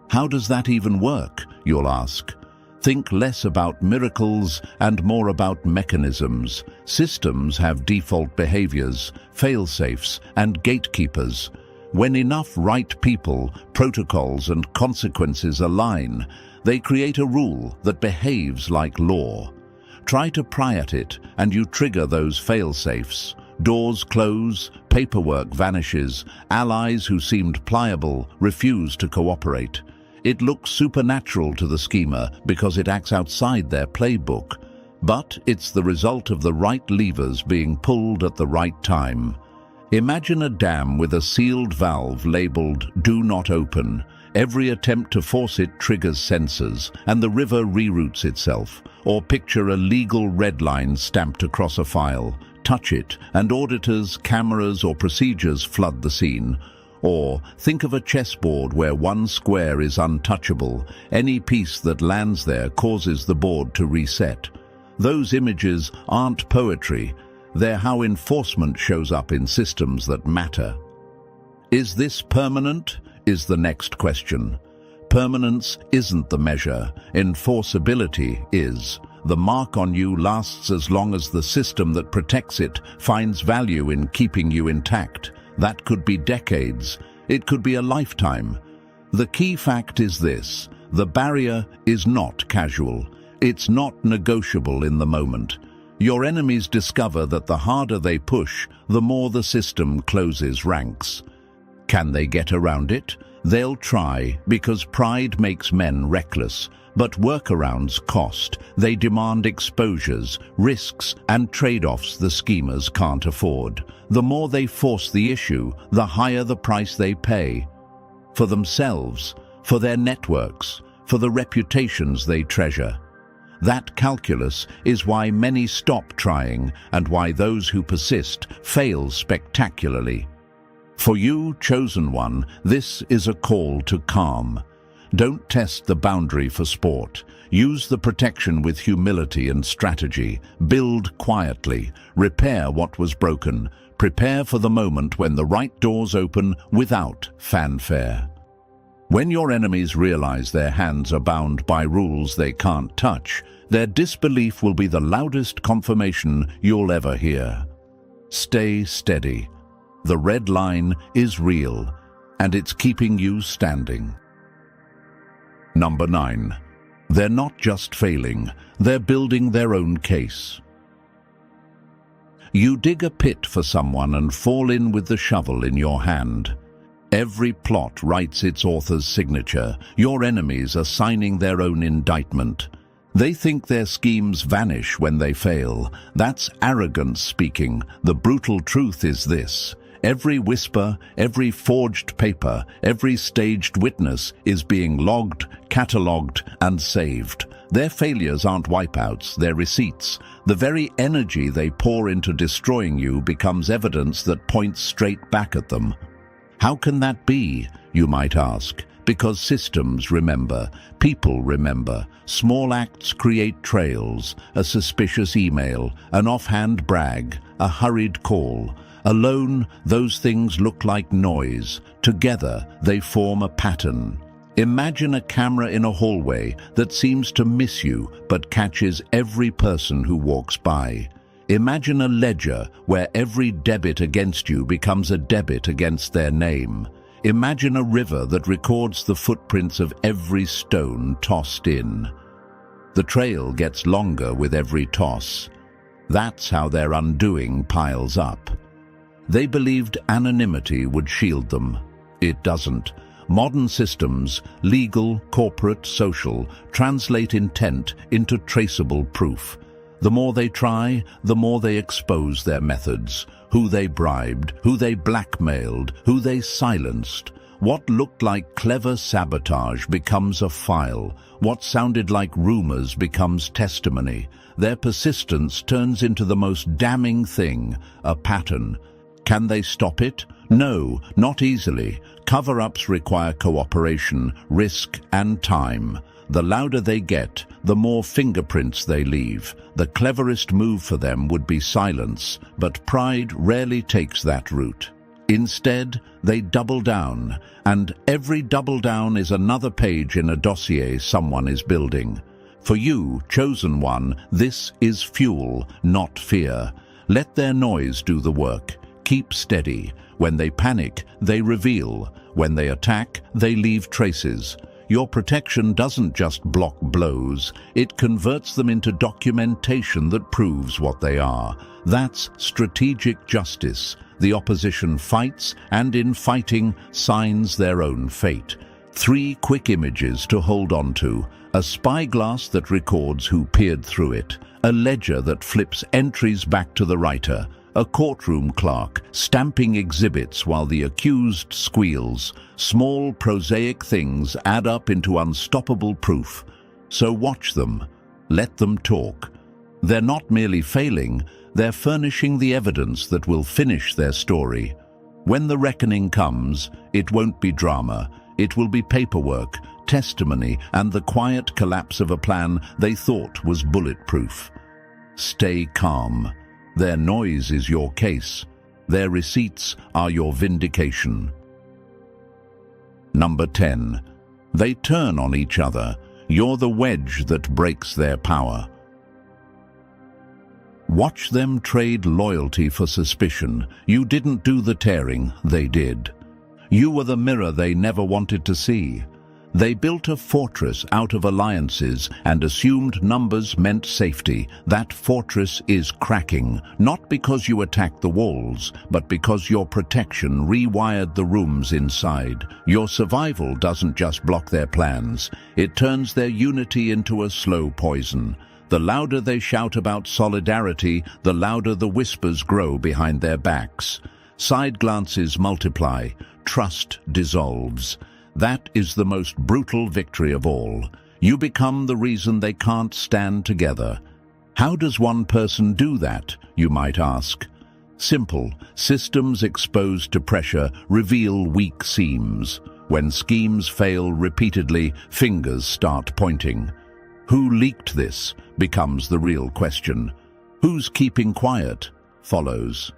How does that even work, you'll ask? Think less about miracles and more about mechanisms. Systems have default behaviors, fail-safes, and gatekeepers. When enough right people, protocols, and consequences align, they create a rule that behaves like law. Try to pry at it, and you trigger those fail-safes. Doors close, paperwork vanishes, allies who seemed pliable refuse to cooperate. It looks supernatural to the schemer because it acts outside their playbook, but it's the result of the right levers being pulled at the right time. Imagine a dam with a sealed valve labeled "Do Not Open." Every attempt to force it triggers sensors, and the river reroutes itself. Or picture a legal red line stamped across a file. Touch it, and auditors, cameras, or procedures flood the scene. Or think of a chessboard where one square is untouchable. Any piece that lands there causes the board to reset. Those images aren't poetry. They're how enforcement shows up in systems that matter. Is this permanent? Is the next question. Permanence isn't the measure. Enforceability is. The mark on you lasts as long as the system that protects it finds value in keeping you intact. That could be decades. It could be a lifetime. The key fact is this: the barrier is not casual. It's not negotiable in the moment. Your enemies discover that the harder they push, the more the system closes ranks. Can they get around it? They'll try, because pride makes men reckless. But workarounds cost. They demand exposures, risks, and trade-offs the schemers can't afford. The more they force the issue, the higher the price they pay. For themselves, for their networks, for the reputations they treasure. That calculus is why many stop trying, and why those who persist fail spectacularly. For you, chosen one, this is a call to calm. Don't test the boundary for sport. Use the protection with humility and strategy. Build quietly. Repair what was broken. Prepare for the moment when the right doors open without fanfare. When your enemies realize their hands are bound by rules they can't touch, their disbelief will be the loudest confirmation you'll ever hear. Stay steady. The red line is real, and it's keeping you standing. Number 9. They're not just failing, they're building their own case. You dig a pit for someone and fall in with the shovel in your hand. Every plot writes its author's signature. Your enemies are signing their own indictment. They think their schemes vanish when they fail. That's arrogance speaking. The brutal truth is this: every whisper, every forged paper, every staged witness is being logged, catalogued, and saved. Their failures aren't wipeouts, they're receipts. The very energy they pour into destroying you becomes evidence that points straight back at them. How can that be, you might ask? Because systems remember, people remember. Small acts create trails: a suspicious email, an offhand brag, a hurried call. Alone, those things look like noise. Together, they form a pattern. Imagine a camera in a hallway that seems to miss you but catches every person who walks by. Imagine a ledger where every debit against you becomes a debit against their name. Imagine a river that records the footprints of every stone tossed in. The trail gets longer with every toss. That's how their undoing piles up. They believed anonymity would shield them. It doesn't. Modern systems, legal, corporate, social, translate intent into traceable proof. The more they try, the more they expose their methods. Who they bribed, who they blackmailed, who they silenced. What looked like clever sabotage becomes a file. What sounded like rumors becomes testimony. Their persistence turns into the most damning thing, a pattern. Can they stop it? No, not easily. Cover-ups require cooperation, risk, and time. The louder they get, the more fingerprints they leave. The cleverest move for them would be silence, but pride rarely takes that route. Instead, they double down, and every double down is another page in a dossier someone is building. For you, chosen one, this is fuel, not fear. Let their noise do the work. Keep steady. When they panic, they reveal. When they attack, they leave traces. Your protection doesn't just block blows, it converts them into documentation that proves what they are. That's strategic justice. The opposition fights, and in fighting, signs their own fate. 3 quick images to hold on to. A spyglass that records who peered through it. A ledger that flips entries back to the writer. A courtroom clerk stamping exhibits while the accused squeals. Small prosaic things add up into unstoppable proof. So watch them. Let them talk. They're not merely failing, they're furnishing the evidence that will finish their story. When the reckoning comes, it won't be drama. It will be paperwork, testimony, and the quiet collapse of a plan they thought was bulletproof. Stay calm. Their noise is your case. Their receipts are your vindication. Number 10. They turn on each other. You're the wedge that breaks their power. Watch them trade loyalty for suspicion. You didn't do the tearing, they did. You were the mirror they never wanted to see. They built a fortress out of alliances and assumed numbers meant safety. That fortress is cracking, not because you attacked the walls, but because your protection rewired the rooms inside. Your survival doesn't just block their plans, it turns their unity into a slow poison. The louder they shout about solidarity, the louder the whispers grow behind their backs. Side glances multiply, trust dissolves. That is the most brutal victory of all. You become the reason they can't stand together. How does one person do that, you might ask? Simple. Systems exposed to pressure reveal weak seams. When schemes fail repeatedly, fingers start pointing. Who leaked this becomes the real question. Who's keeping quiet follows.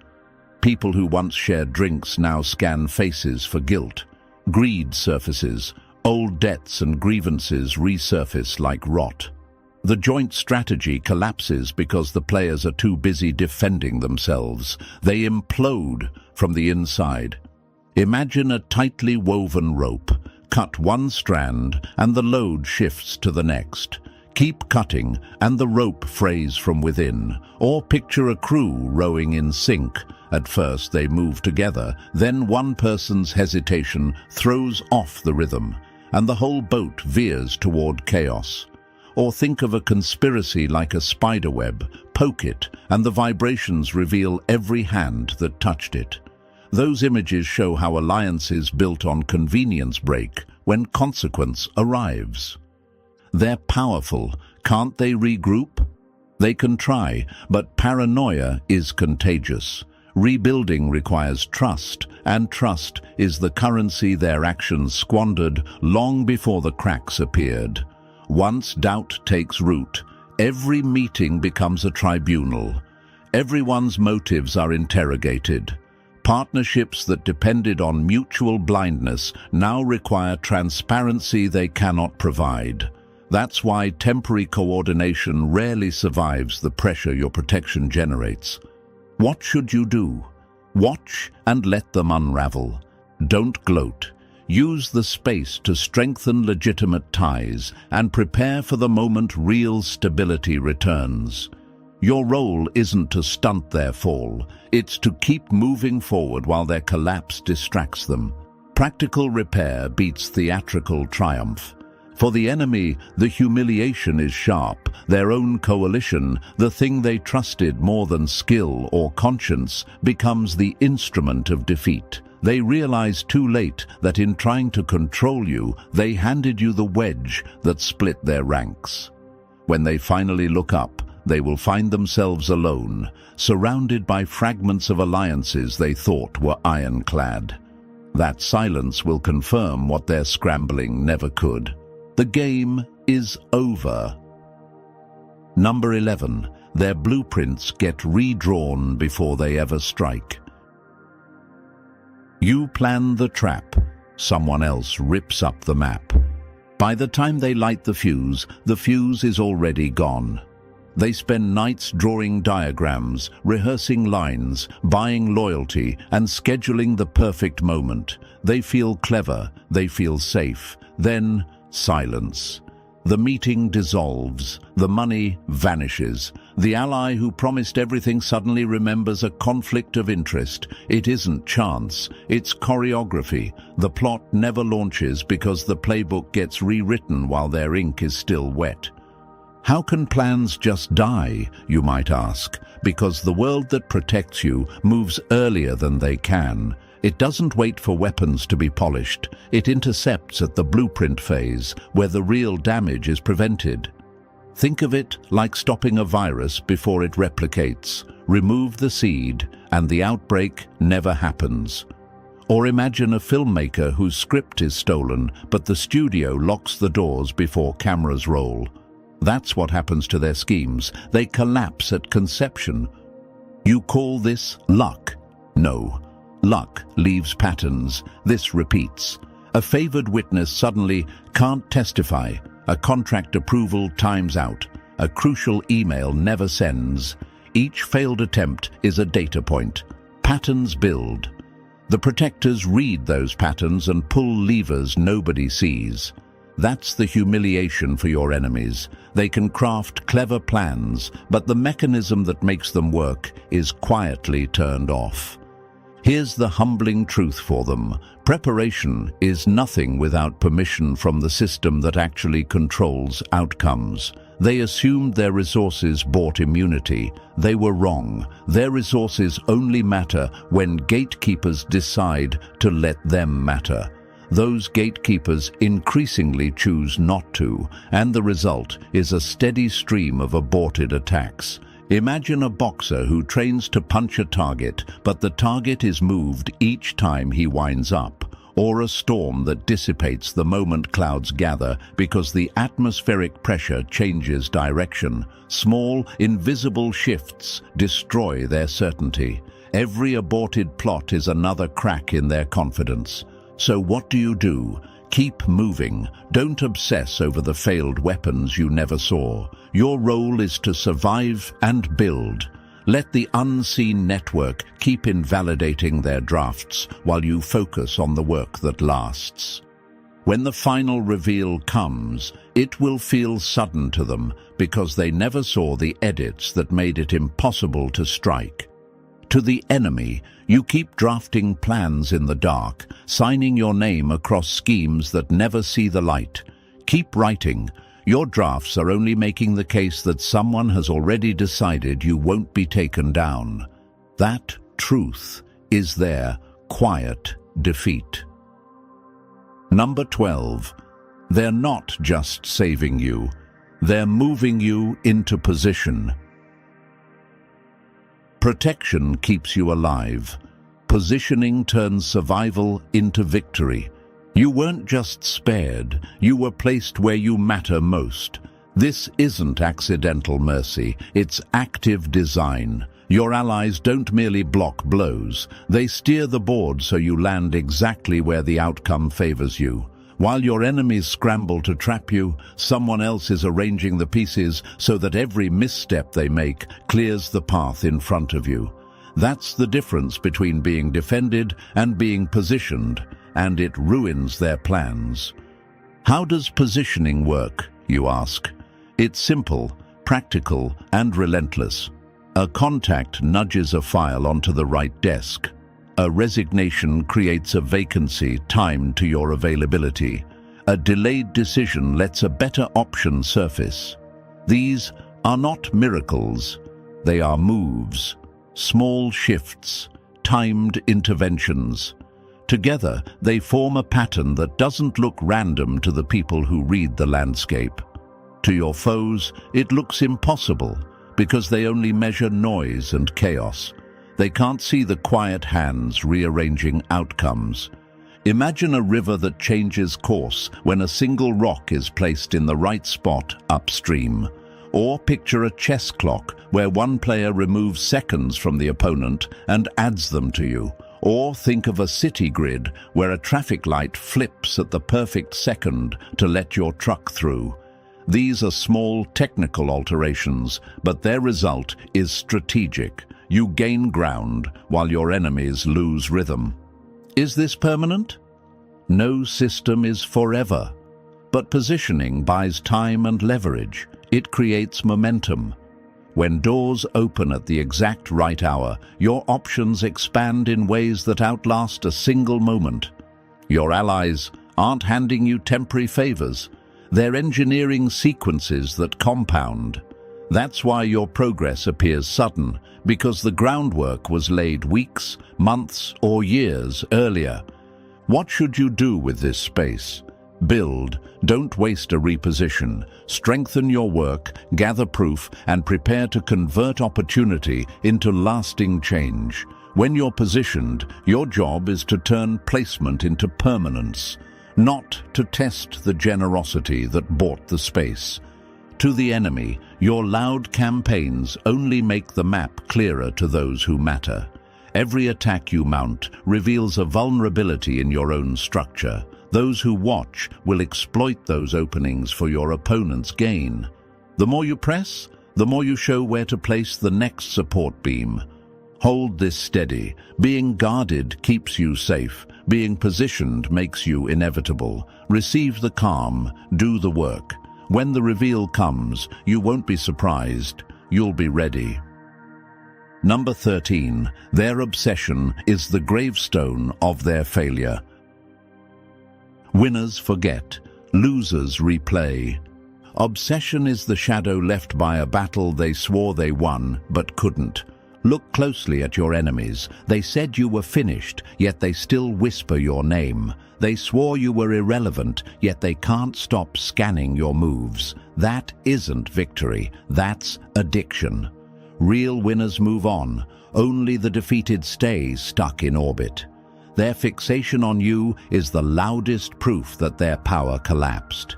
People who once shared drinks now scan faces for guilt. Greed surfaces, old debts and grievances resurface like rot. The joint strategy collapses because the players are too busy defending themselves. They implode from the inside. Imagine a tightly woven rope. Cut one strand and the load shifts to the next. Keep cutting and the rope frays from within. Or picture a crew rowing in sync. At first they move together, then one person's hesitation throws off the rhythm, and the whole boat veers toward chaos. Or think of a conspiracy like a spiderweb. Poke it, and the vibrations reveal every hand that touched it. Those images show how alliances built on convenience break when consequence arrives. They're powerful. Can't they regroup? They can try, but paranoia is contagious. Rebuilding requires trust, and trust is the currency their actions squandered long before the cracks appeared. Once doubt takes root, every meeting becomes a tribunal. Everyone's motives are interrogated. Partnerships that depended on mutual blindness now require transparency they cannot provide. That's why temporary coordination rarely survives the pressure your protection generates. What should you do? Watch and let them unravel. Don't gloat. Use the space to strengthen legitimate ties and prepare for the moment real stability returns. Your role isn't to stunt their fall, it's to keep moving forward while their collapse distracts them. Practical repair beats theatrical triumph. For the enemy, the humiliation is sharp. Their own coalition, the thing they trusted more than skill or conscience, becomes the instrument of defeat. They realize too late that in trying to control you, they handed you the wedge that split their ranks. When they finally look up, they will find themselves alone, surrounded by fragments of alliances they thought were ironclad. That silence will confirm what their scrambling never could. The game is over. Number 11. Their blueprints get redrawn before they ever strike. You plan the trap. Someone else rips up the map. By the time they light the fuse is already gone. They spend nights drawing diagrams, rehearsing lines, buying loyalty, and scheduling the perfect moment. They feel clever, they feel safe. Then, silence. The meeting dissolves, the money vanishes. The ally who promised everything suddenly remembers a conflict of interest. It isn't chance, it's choreography. The plot never launches because the playbook gets rewritten while their ink is still wet. How can plans just die, you might ask? Because the world that protects you moves earlier than they can. It doesn't wait for weapons to be polished. It intercepts at the blueprint phase, where the real damage is prevented. Think of it like stopping a virus before it replicates. Remove the seed, and the outbreak never happens. Or imagine a filmmaker whose script is stolen, but the studio locks the doors before cameras roll. That's what happens to their schemes. They collapse at conception. You call this luck? No. Luck leaves patterns. This repeats. A favored witness suddenly can't testify. A contract approval times out. A crucial email never sends. Each failed attempt is a data point. Patterns build. The protectors read those patterns and pull levers nobody sees. That's the humiliation for your enemies. They can craft clever plans, but the mechanism that makes them work is quietly turned off. Here's the humbling truth for them. Preparation is nothing without permission from the system that actually controls outcomes. They assumed their resources bought immunity. They were wrong. Their resources only matter when gatekeepers decide to let them matter. Those gatekeepers increasingly choose not to, and the result is a steady stream of aborted attacks. Imagine a boxer who trains to punch a target, but the target is moved each time he winds up, or a storm that dissipates the moment clouds gather because the atmospheric pressure changes direction. Small, invisible shifts destroy their certainty. Every aborted plot is another crack in their confidence. So what do? Keep moving. Don't obsess over the failed weapons you never saw. Your role is to survive and build. Let the unseen network keep invalidating their drafts while you focus on the work that lasts. When the final reveal comes, it will feel sudden to them because they never saw the edits that made it impossible to strike. To the enemy, you keep drafting plans in the dark, signing your name across schemes that never see the light. Keep writing. Your drafts are only making the case that someone has already decided you won't be taken down. That truth is their quiet defeat. Number 12. They're not just saving you. They're moving you into position. Protection keeps you alive. Positioning turns survival into victory. You weren't just spared, you were placed where you matter most. This isn't accidental mercy, it's active design. Your allies don't merely block blows, they steer the board so you land exactly where the outcome favors you. While your enemies scramble to trap you, someone else is arranging the pieces so that every misstep they make clears the path in front of you. That's the difference between being defended and being positioned, and it ruins their plans. How does positioning work, you ask? It's simple, practical, and relentless. A contact nudges a file onto the right desk. A resignation creates a vacancy timed to your availability. A delayed decision lets a better option surface. These are not miracles, they are moves, small shifts, timed interventions. Together, they form a pattern that doesn't look random to the people who read the landscape. To your foes, it looks impossible because they only measure noise and chaos. They can't see the quiet hands rearranging outcomes. Imagine a river that changes course when a single rock is placed in the right spot upstream. Or picture a chess clock where one player removes seconds from the opponent and adds them to you. Or think of a city grid where a traffic light flips at the perfect second to let your truck through. These are small technical alterations, but their result is strategic. You gain ground while your enemies lose rhythm. Is this permanent? No system is forever. But positioning buys time and leverage. It creates momentum. When doors open at the exact right hour, your options expand in ways that outlast a single moment. Your allies aren't handing you temporary favors. They're engineering sequences that compound. That's why your progress appears sudden, because the groundwork was laid weeks, months, or years earlier. What should you do with this space? Build, don't waste a reposition. Strengthen your work, gather proof, and prepare to convert opportunity into lasting change. When you're positioned, your job is to turn placement into permanence, not to test the generosity that bought the space. To the enemy, your loud campaigns only make the map clearer to those who matter. Every attack you mount reveals a vulnerability in your own structure. Those who watch will exploit those openings for your opponent's gain. The more you press, the more you show where to place the next support beam. Hold this steady. Being guarded keeps you safe. Being positioned makes you inevitable. Receive the calm, do the work. When the reveal comes, you won't be surprised. You'll be ready. Number 13. Their obsession is the gravestone of their failure. Winners forget, losers replay. Obsession is the shadow left by a battle they swore they won, but couldn't. Look closely at your enemies. They said you were finished, yet they still whisper your name. They swore you were irrelevant, yet they can't stop scanning your moves. That isn't victory, that's addiction. Real winners move on. Only the defeated stay stuck in orbit. Their fixation on you is the loudest proof that their power collapsed.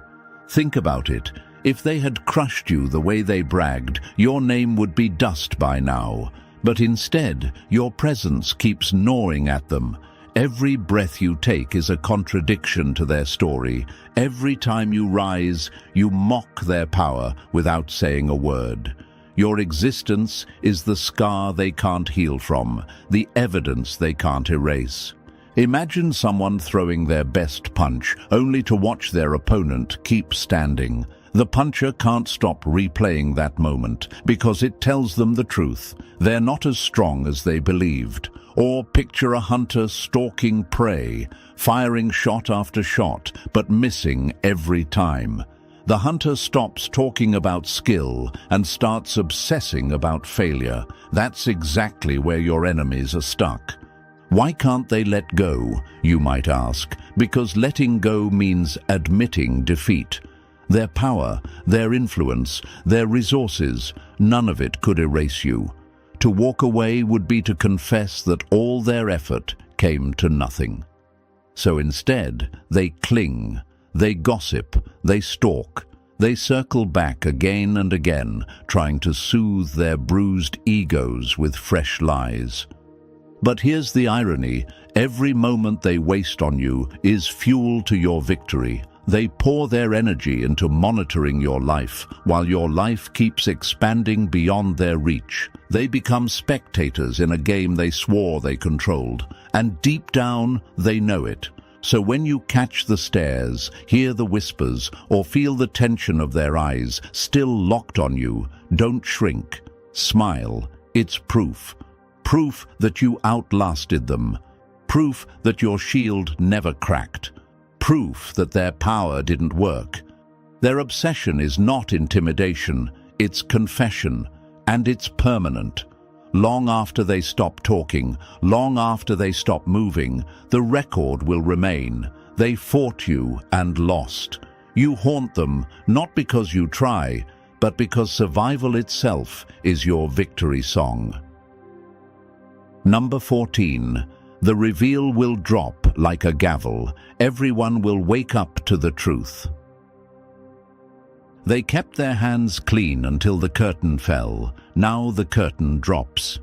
Think about it. If they had crushed you the way they bragged, your name would be dust by now. But instead, your presence keeps gnawing at them. Every breath you take is a contradiction to their story. Every time you rise, you mock their power without saying a word. Your existence is the scar they can't heal from, the evidence they can't erase. Imagine someone throwing their best punch, only to watch their opponent keep standing. The puncher can't stop replaying that moment, because it tells them the truth. They're not as strong as they believed. Or picture a hunter stalking prey, firing shot after shot, but missing every time. The hunter stops talking about skill and starts obsessing about failure. That's exactly where your enemies are stuck. Why can't they let go, you might ask? Because letting go means admitting defeat. Their power, their influence, their resources, none of it could erase you. To walk away would be to confess that all their effort came to nothing. So instead, they cling, they gossip, they stalk, they circle back again and again, trying to soothe their bruised egos with fresh lies. But here's the irony. Every moment they waste on you is fuel to your victory. They pour their energy into monitoring your life, while your life keeps expanding beyond their reach. They become spectators in a game they swore they controlled, and deep down, they know it. So when you catch the stares, hear the whispers, or feel the tension of their eyes still locked on you, don't shrink. Smile. It's proof. Proof that you outlasted them. Proof that your shield never cracked. Proof that their power didn't work. Their obsession is not intimidation, it's confession, and it's permanent. Long after they stop talking, long after they stop moving, the record will remain. They fought you and lost. You haunt them, not because you try, but because survival itself is your victory song. Number 14. The reveal will drop like a gavel. Everyone will wake up to the truth. They kept their hands clean until the curtain fell. Now the curtain drops.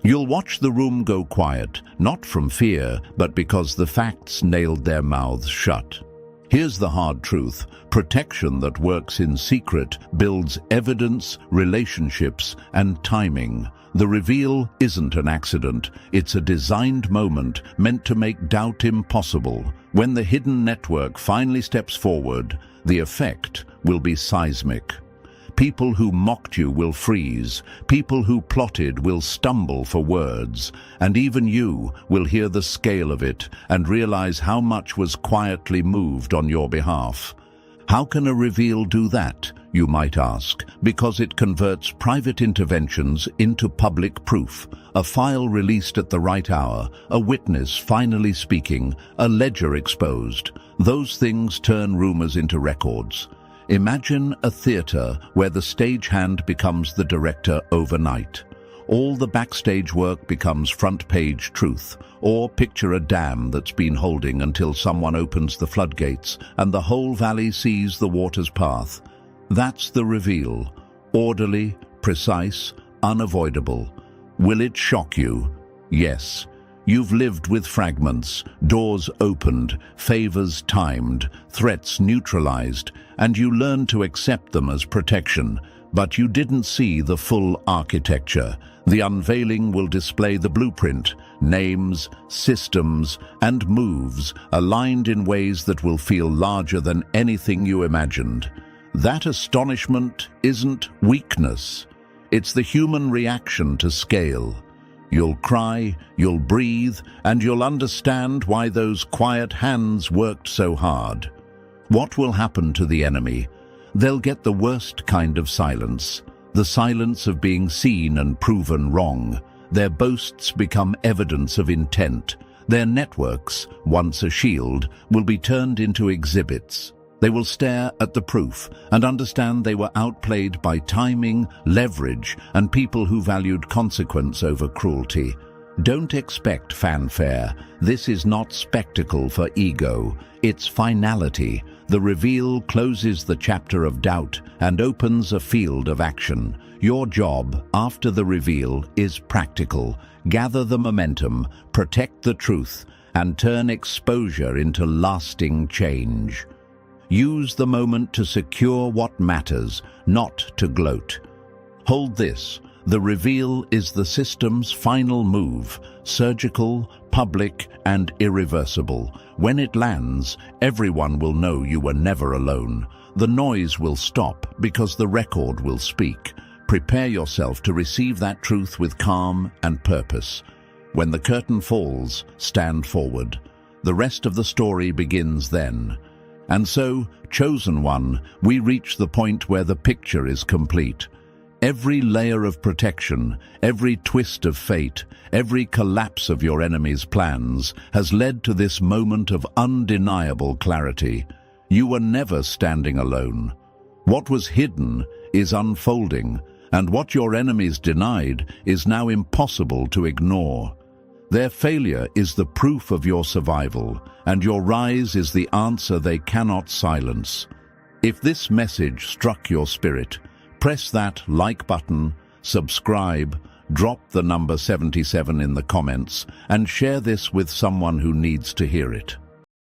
You'll watch the room go quiet, not from fear, but because the facts nailed their mouths shut. Here's the hard truth. Protection that works in secret builds evidence, relationships, and timing. The reveal isn't an accident. It's a designed moment meant to make doubt impossible. When the hidden network finally steps forward, the effect will be seismic. People who mocked you will freeze. People who plotted will stumble for words. And even you will hear the scale of it and realize how much was quietly moved on your behalf. How can a reveal do that, you might ask? Because it converts private interventions into public proof. A file released at the right hour, a witness finally speaking, a ledger exposed. Those things turn rumors into records. Imagine a theater where the stagehand becomes the director overnight. All the backstage work becomes front-page truth. Or picture a dam that's been holding until someone opens the floodgates and the whole valley sees the water's path. That's the reveal. Orderly, precise, unavoidable. Will it shock you? Yes. You've lived with fragments, doors opened, favors timed, threats neutralized, and you learned to accept them as protection. But you didn't see the full architecture. The unveiling will display the blueprint, names, systems, and moves aligned in ways that will feel larger than anything you imagined. That astonishment isn't weakness. It's the human reaction to scale. You'll cry, you'll breathe, and you'll understand why those quiet hands worked so hard. What will happen to the enemy? They'll get the worst kind of silence, the silence of being seen and proven wrong. Their boasts become evidence of intent. Their networks, once a shield, will be turned into exhibits. They will stare at the proof and understand they were outplayed by timing, leverage, and people who valued consequence over cruelty. Don't expect fanfare. This is not spectacle for ego. It's finality. The reveal closes the chapter of doubt and opens a field of action. Your job after the reveal is practical. Gather the momentum, protect the truth, and turn exposure into lasting change. Use the moment to secure what matters, not to gloat. Hold this. The reveal is the system's final move, surgical, public, and irreversible. When it lands, everyone will know you were never alone. The noise will stop because the record will speak. Prepare yourself to receive that truth with calm and purpose. When the curtain falls, stand forward. The rest of the story begins then. And so, chosen one, we reach the point where the picture is complete. Every layer of protection, every twist of fate, every collapse of your enemy's plans has led to this moment of undeniable clarity. You were never standing alone. What was hidden is unfolding, and what your enemies denied is now impossible to ignore. Their failure is the proof of your survival, and your rise is the answer they cannot silence. If this message struck your spirit, press that like button, subscribe, drop the number 77 in the comments, and share this with someone who needs to hear it.